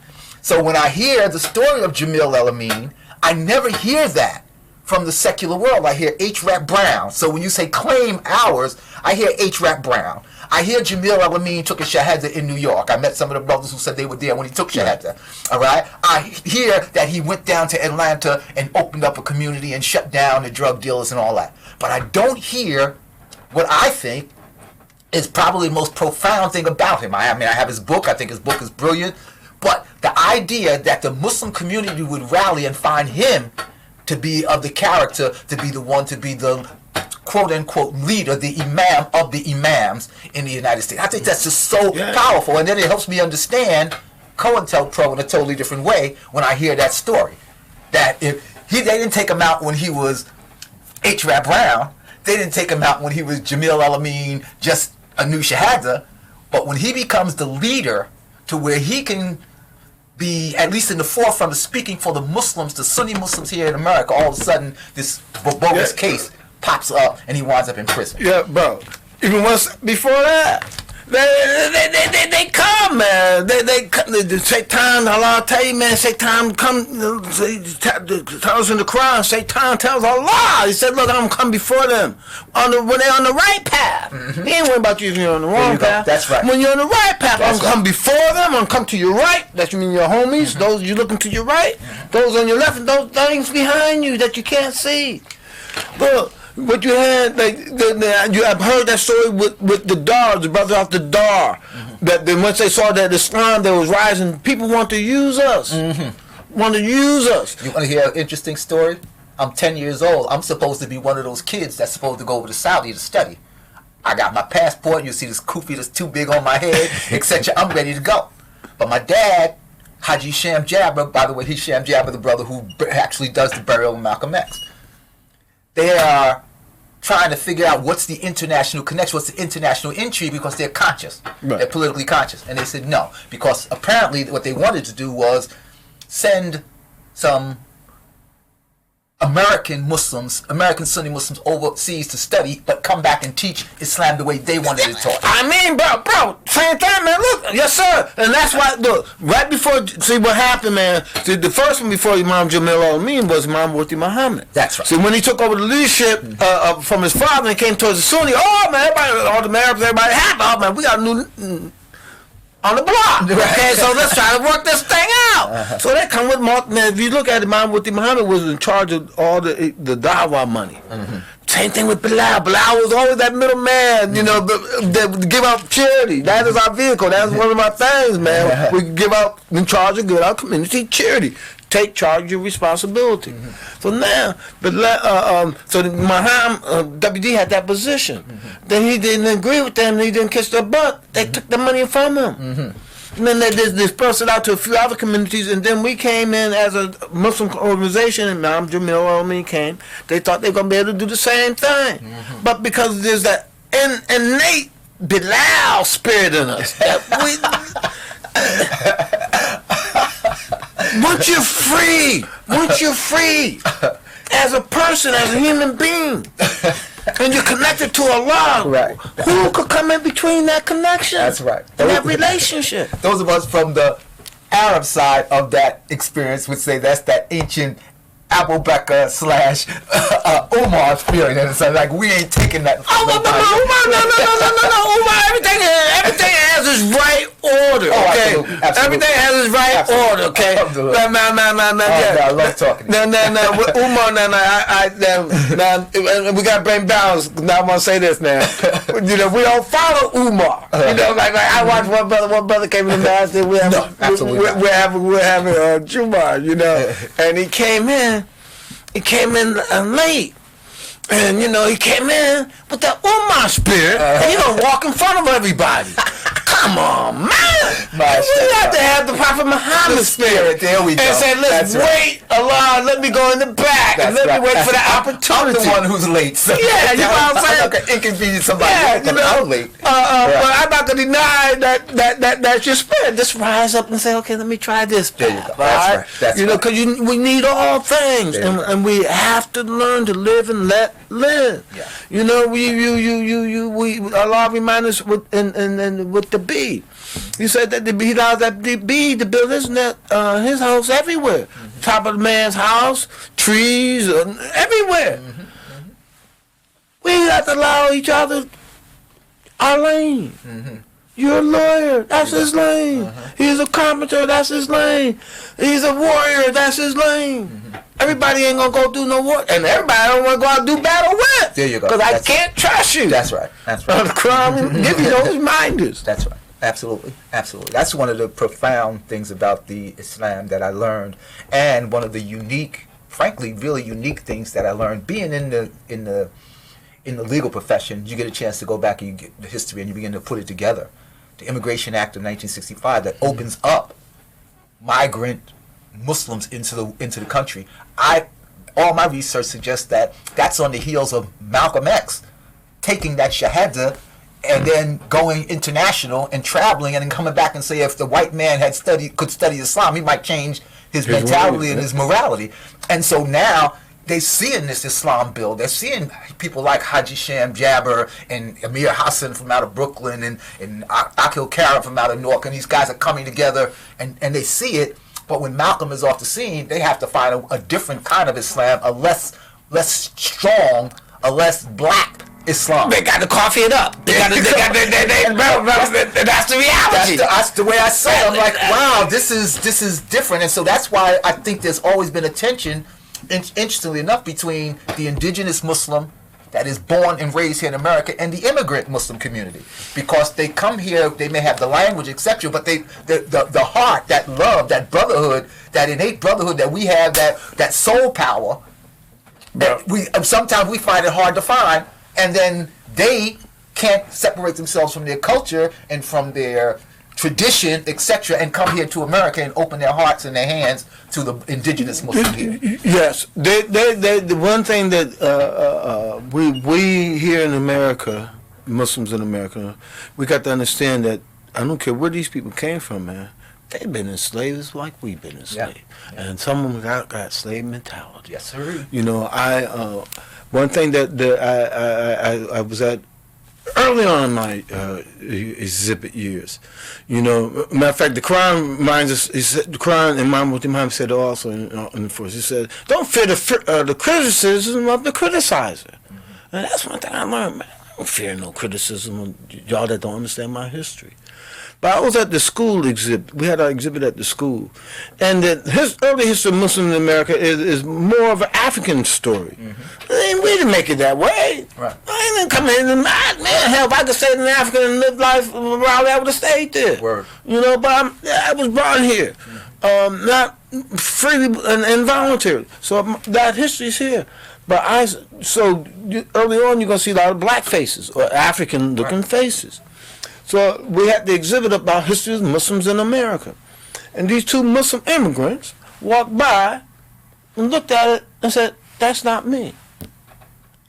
So when I hear the story of Jamil El-Amin, I never hear that from the secular world. I hear H. Rap Brown. So when you say claim ours, I hear H. Rap Brown. I hear Jamil El-Amin took a shahada in New York. I met some of the brothers who said they were there when he took shahada. All right. I hear that he went down to Atlanta and opened up a community and shut down the drug dealers and all that. But I don't hear what I think is probably the most profound thing about him. I mean, I have his book. I think his book is brilliant. But the idea that the Muslim community would rally and find him to be of the character, to be the one, to be the quote-unquote leader, the imam of the imams in the United States. I think that's just so powerful. And then it helps me understand COINTELPRO in a totally different way when I hear that story. That they didn't take him out when he was H. Rap Brown. They didn't take him out when he was Jamil El-Amin, just a new shahada. But when he becomes the leader to where he can be at least in the forefront of speaking for the Muslims, the Sunni Muslims here in America, all of a sudden this bogus case pops up and he winds up in prison. Yeah, bro. Even once before that, They come, man. They Satan, Allah tell you, man. Satan come. Tell us in the Quran. Satan tells Allah. He said, "Look, I'm gonna come before them when they're on the right path. He ain't worried about you if you're on the wrong path. That's right. When you're on the right path, I'm gonna come before them. I'm gonna come to your right. That you mean your homies. Those you looking to your right. Those on your left, and those things behind you that you can't see. Look." What you had, you have heard that story with the Dar, the brothers off the Dar, that once they saw that Islam that was rising, people want to use us. Want to use us. You want to hear an interesting story? I'm 10 years old. I'm supposed to be one of those kids that's supposed to go over to Saudi to study. I got my passport. You see this kufi that's too big on my head, etc. I'm ready to go. But my dad, Haji Sham Jabra, by the way, he's Sham Jabra, the brother who actually does the burial of Malcolm X. They are trying to figure out what's the international connection, what's the international intrigue, because they're conscious. Right. They're politically conscious. And they said no, because apparently what they wanted to do was send some American Muslims, American Sunni Muslims overseas to study, but come back and teach Islam the way they wanted it taught. I mean, bro, same thing, man. Look, yes, sir. And that's why, look, right before, see what happened, man. See, the first one before Imam Jamil al-Amin was Imam Murti Muhammad. That's right. See, when he took over the leadership from his father and came towards the Sunni, oh, man, everybody, all the Arabs, everybody happy. Oh, man, we got a new... on the block. Okay, so let's try to work this thing out. So they come with Mark. Man, if you look at it, Imam Murti Muhammad was in charge of all the dawah money. Same thing with Bilal. Bilal was always that middleman, you know, that give out charity. That is our vehicle. That's one of my things, man. We give out, in charge of good our community charity. Take charge of your responsibility. So now, so Muhammad, WD had that position. Then he didn't agree with them. He didn't kiss their butt. They took the money from him. And then they dispersed it out to a few other communities. And then we came in as a Muslim organization, and Imam Jamil al-Amin came. They thought they were going to be able to do the same thing. But because there's that innate Bilal spirit in us, that once you're free, as a person, as a human being, and you're connected to Allah, right. Who could come in between that connection? That's right. And that relationship. Those of us from the Arab side of that experience would say that's that ancient Abu Bakr / Umar feeling, and it's like we ain't taking that. No. Umar, everything has its right order. Okay, absolutely. Everything has its right order. Okay, I love talking. With Umar, now we got to bring balance. Now I'm gonna say this now. You know, we don't follow Umar. You know, like I watched one brother came in the masjid. We're having Jumu'ah, you know, and he came in. He came in late, and you know he came in with that Umar spirit, and you don't walk in front of everybody. Come on, man! We have to have the Prophet Muhammad spirit. There we go. And say, let's wait, Allah, let me go in the back, and let me wait for the opportunity. I'm the one who's late. So yeah, you know what I'm saying? I'm not gonna inconvenience somebody. Yeah, you know, I'm late. But I'm not gonna deny that's your spirit. Just rise up and say, okay, let me try this. There you go. That's right. That's you know, because we need all things, and we have to learn to live and let live. Yeah. You know, we Allah reminds us with the bee. He said that he allows that bee to build his house everywhere. Top of the man's house, trees, everywhere. We have to allow each other our lane. You're a lawyer, that's his lane. He's a carpenter, that's his lane. He's a warrior, that's his lane. Everybody ain't gonna go do no work, and everybody don't want to go out and do battle with. There you go. Because I can't trust you. That's right. That's right. The Quran give you those reminders. That's right. Absolutely. Absolutely. That's one of the profound things about the Islam that I learned, and one of the unique, frankly, really unique things that I learned being in the legal profession. You get a chance to go back and you get the history, and you begin to put it together. The Immigration Act of 1965 that opens up migrant Muslims into the country. All my research suggests that that's on the heels of Malcolm X taking that shahada and then going international and traveling and then coming back and say if the white man could study Islam, he might change his mentality and his morality. And so now they seeing this Islam bill. They're seeing people like Haji Sham Jabber and Amir Hassan from out of Brooklyn and Akil Karam from out of Newark, and these guys are coming together and they see it. But when Malcolm is off the scene, they have to find a different kind of Islam, a less strong, a less black Islam. They got to coffee it up. That's the reality. That's the way I say it. I'm like, wow, this is different. And so that's why I think there's always been a tension, interestingly enough, between the indigenous Muslim that is born and raised here in America and the immigrant Muslim community. Because they come here, they may have the language, etc., but the heart, that love, that brotherhood, that innate brotherhood that we have, that soul power, that sometimes we find it hard to find. And then they can't separate themselves from their culture and from their tradition, etc., and come here to America and open their hearts and their hands to the indigenous Muslim here. Yes, the one thing that we here in America, Muslims in America, we got to understand that I don't care where these people came from, man. They've been enslaved just like we've been enslaved, and some of them got slave mentality. Yes, sir. You know, one thing that I was at early on in my exhibit years, you know, matter of fact, the Quran reminds us. He said, the Quran, and Imam said also in the first. He said, "Don't fear the criticism of the criticizer," and that's one thing I learned. Man, I don't fear no criticism of y'all that don't understand my history. But I was at the school exhibit. We had our exhibit at the school. And his early history of Muslims in America is more of an African story. We didn't make it that way. Right. I didn't come in and, man, hell, if I could stay in Africa and live life around, I would have stayed there. Word. You know, but I was born here. Not freely and voluntarily. So that history is here. But early on, you're going to see a lot of black faces or African-looking faces. So we had the exhibit about history of Muslims in America. And these two Muslim immigrants walked by and looked at it and said, "That's not me."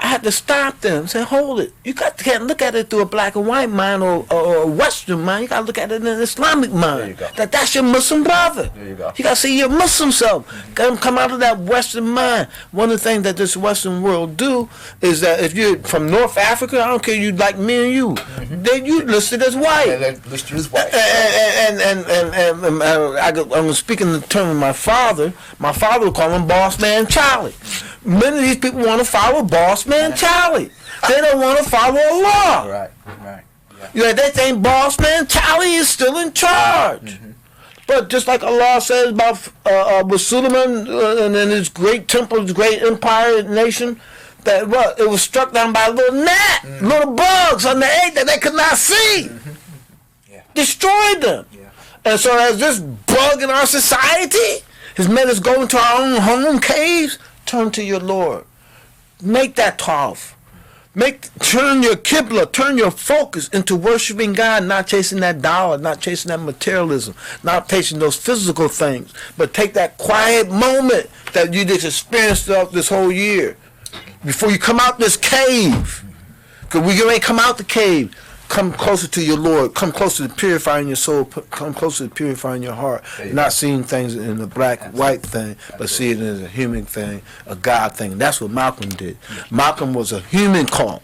I had to stop them and say, "Hold it. You can't look at it through a black and white mind or a Western mind. You got to look at it in an Islamic mind. There you go. That's your Muslim brother. There you go. You got to see your Muslim self. Come out of that Western mind." One of the things that this Western world do is that if you're from North Africa, I don't care, you like me and you, then you listed as white. They list you as white. And I'm speaking the term of my father. My father would call him Boss Man Charlie. Many of these people want to follow Boss Man Charlie. They don't want to follow Allah. Right. Yeah. You know, they think Boss Man Charlie is still in charge. But just like Allah says about with Suleiman and in his great temple, his great empire nation, that it was struck down by a little gnat, little bugs on the egg that they could not see. Yeah. Destroyed them. Yeah. And so as this bug in our society has made us go into our own home caves, turn to your Lord. Make that tawaf. Turn your Qibla, turn your focus into worshiping God, not chasing that dollar, not chasing that materialism, not chasing those physical things, but take that quiet moment that you just experienced throughout this whole year before you come out this cave. Because we ain't come out the cave. Come closer to your Lord. Come closer to purifying your soul. Come closer to purifying your heart. Not seeing things in a black, white thing, but see it as a human thing, a God thing. That's what Malcolm did. Malcolm was a human call.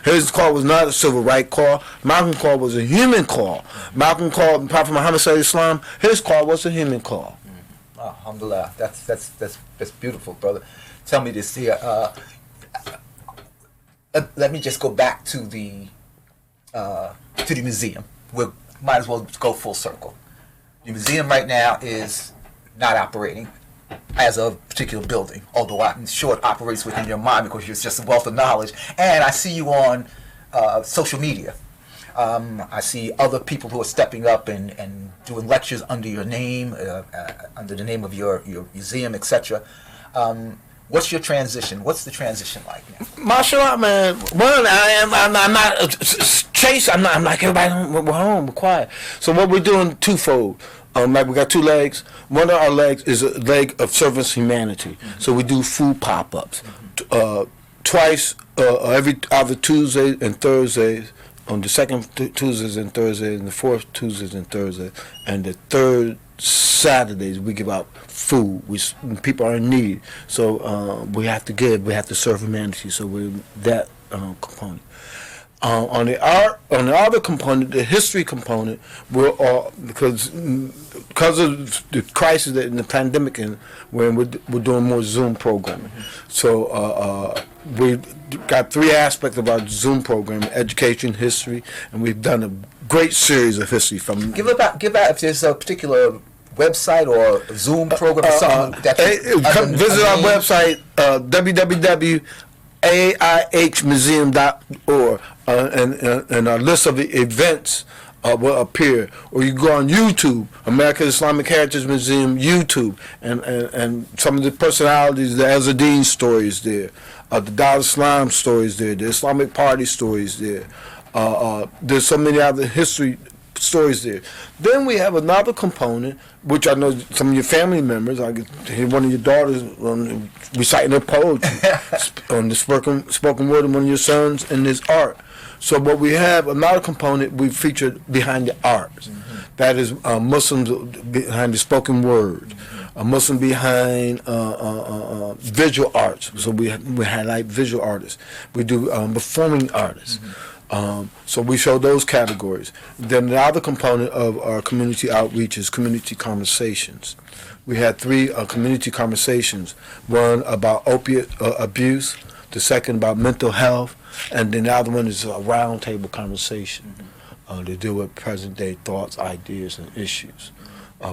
His call was not a civil rights call. Malcolm's call was a human call. Malcolm called Prophet Muhammad Sallallahu Alaihi Wasallam. His call was a human call. Alhamdulillah. That's beautiful, brother. Tell me this here. Let me just go back to the museum. We might as well go full circle. The museum right now is not operating as a particular building, although I'm sure it operates within your mind because you're just a wealth of knowledge. And I see you on social media. I see other people who are stepping up and doing lectures under your name, under the name of your museum, etc. What's your transition? What's the transition like now? Mashallah, man. One, I'm not chase. I'm like everybody. We're home. We're quiet. So what we're doing twofold. Like we got two legs. One of our legs is a leg of service humanity. So we do food pop-ups twice every other Tuesday and Thursdays. On the second Tuesdays and Thursdays, and the fourth Tuesdays and Thursdays, and the third Saturdays we give out food. People are in need, so we have to give. We have to serve humanity. So we're that component. On the other component, the history component, we're all because of the crisis and the pandemic, and we're doing more Zoom programming. So we got 3 aspects of our Zoom program: education, history, and we've done a great series of history from. Give out if there's a particular website or Zoom program or something visit our website www.aihmuseum.org and our list of the events will appear, or you go on YouTube, American Islamic Heritage Museum YouTube, and some of the personalities, the Azadeen stories there, the Dar Islam stories there, the Islamic Party stories there. There's so many other history stories there. Then we have another component, which I know some of your family members. I could hear one of your daughters reciting her poetry on the spoken word, and one of your sons in his art. So what we have, another component we featured behind the arts. That is Muslims behind the spoken word, a Muslim behind visual arts. So we highlight visual artists. We do performing artists. So we show those categories. Then the other component of our community outreach is community conversations. We had 3 community conversations. One about opiate abuse, the second about mental health, and then the other one is a roundtable conversation to deal with present day thoughts, ideas, and issues,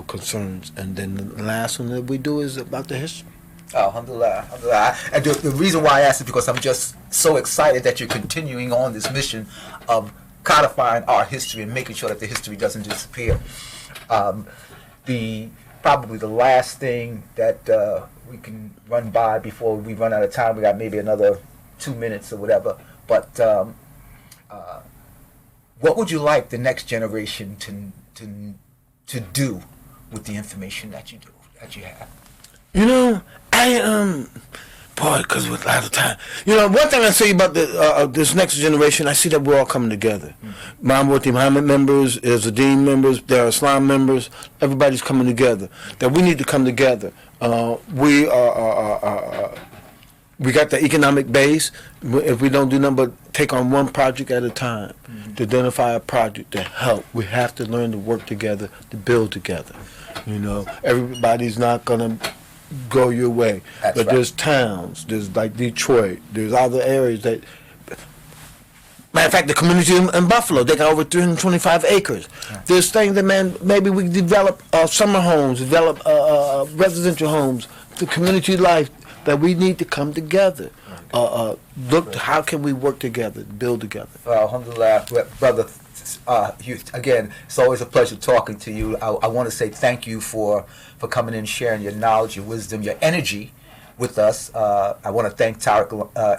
concerns. And then the last one that we do is about the history. Alhamdulillah, alhamdulillah. And the reason why I asked is because I'm just so excited that you're continuing on this mission of codifying our history and making sure that the history doesn't disappear. Probably the last thing that we can run by before we run out of time, we got maybe another 2 minutes or whatever, but what would you like the next generation to do with the information that you have? You know, boy, because we're out of time. You know, one thing I say about this next generation, I see that we're all coming together. Mahmoud Muhammad members, Azadeen members, Dar Islam members, everybody's coming together. That we need to come together. We got the economic base. If we don't do nothing but take on one project at a time, to identify a project to help, we have to learn to work together, to build together. You know, everybody's not going to go your way. But right. There's towns, there's like Detroit, there's other areas that, matter of fact, the community in Buffalo, they got over 325 acres. Right. There's things that, man, maybe we develop summer homes, develop residential homes, the community life, that we need to come together. Look, how can we work together, build together? Alhamdulillah, brother. Again, it's always a pleasure talking to you. I want to say thank you for coming in, sharing your knowledge, your wisdom, your energy with us. I want to thank Tariq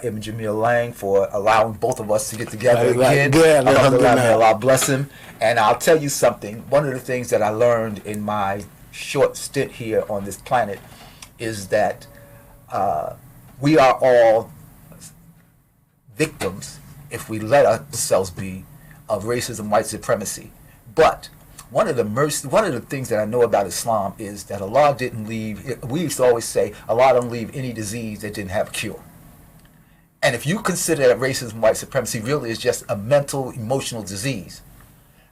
Ibn Jamil Lang for allowing both of us to get together again. Alhamdulillah, may Allah bless him. And I'll tell you something. One of the things that I learned in my short stint here on this planet is that we are all victims, if we let ourselves be, of racism, white supremacy. But one of the things that I know about Islam is that Allah didn't leave. We used to always say Allah don't leave any disease that didn't have a cure. And if you consider that racism, white supremacy really is just a mental, emotional disease,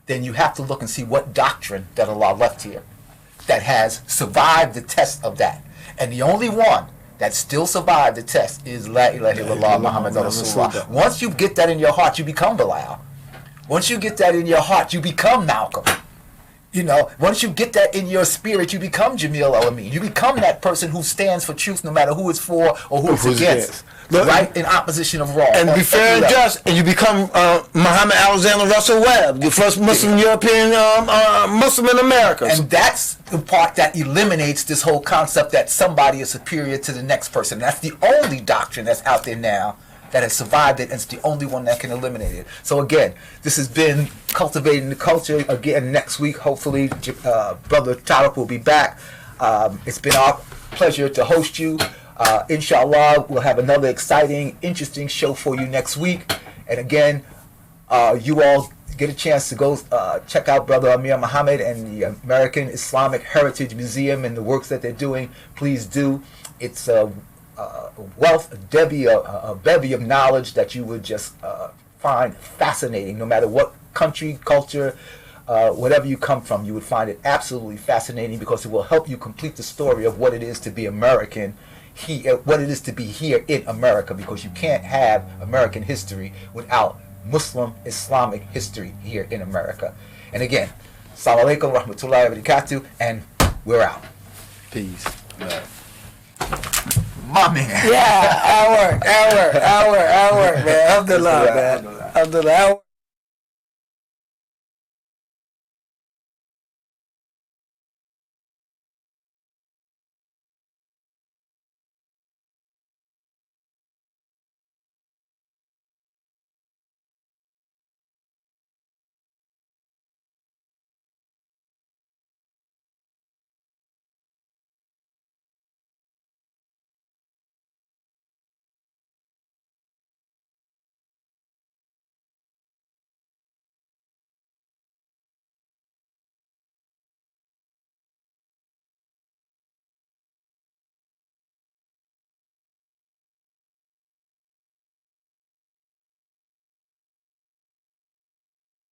then you have to look and see what doctrine that Allah left here that has survived the test of that. And the only one that still survived the test is La ilaha illallah Muhammadur Rasulullah. Once you get that in your heart, you become Bilal. Once you get that in your heart, you become Malcolm. You know, once you get that in your spirit, you become Jamil Al-Amin. You become that person who stands for truth no matter who it's for or who it's against. Right? In opposition of wrong. And be fair and just, and you become Muhammad Alexander Russell Webb, the first Muslim European Muslim in America. And that's the part that eliminates this whole concept that somebody is superior to the next person. That's the only doctrine that's out there now that has survived it, and it's the only one that can eliminate it. So again, this has been Cultivating the Culture. Again, next week, hopefully, Brother Tariq will be back. It's been our pleasure to host you. Inshallah, we'll have another exciting, interesting show for you next week. And again, you all get a chance to go check out Brother Amir Muhammad and the American Islamic Heritage Museum and the works that they're doing, please do. It's a wealth, a bevy of knowledge that you would just find fascinating, no matter what country, culture, whatever you come from. You would find it absolutely fascinating because it will help you complete the story of what it is to be American, what it is to be here in America, because you can't have American history without Muslim Islamic history here in America. And again, Assalamu alaikum warahmatullahi wabarakatuh, and we're out. Peace. My man. Yeah, I work, man. Alhamdulillah, man. Alhamdulillah.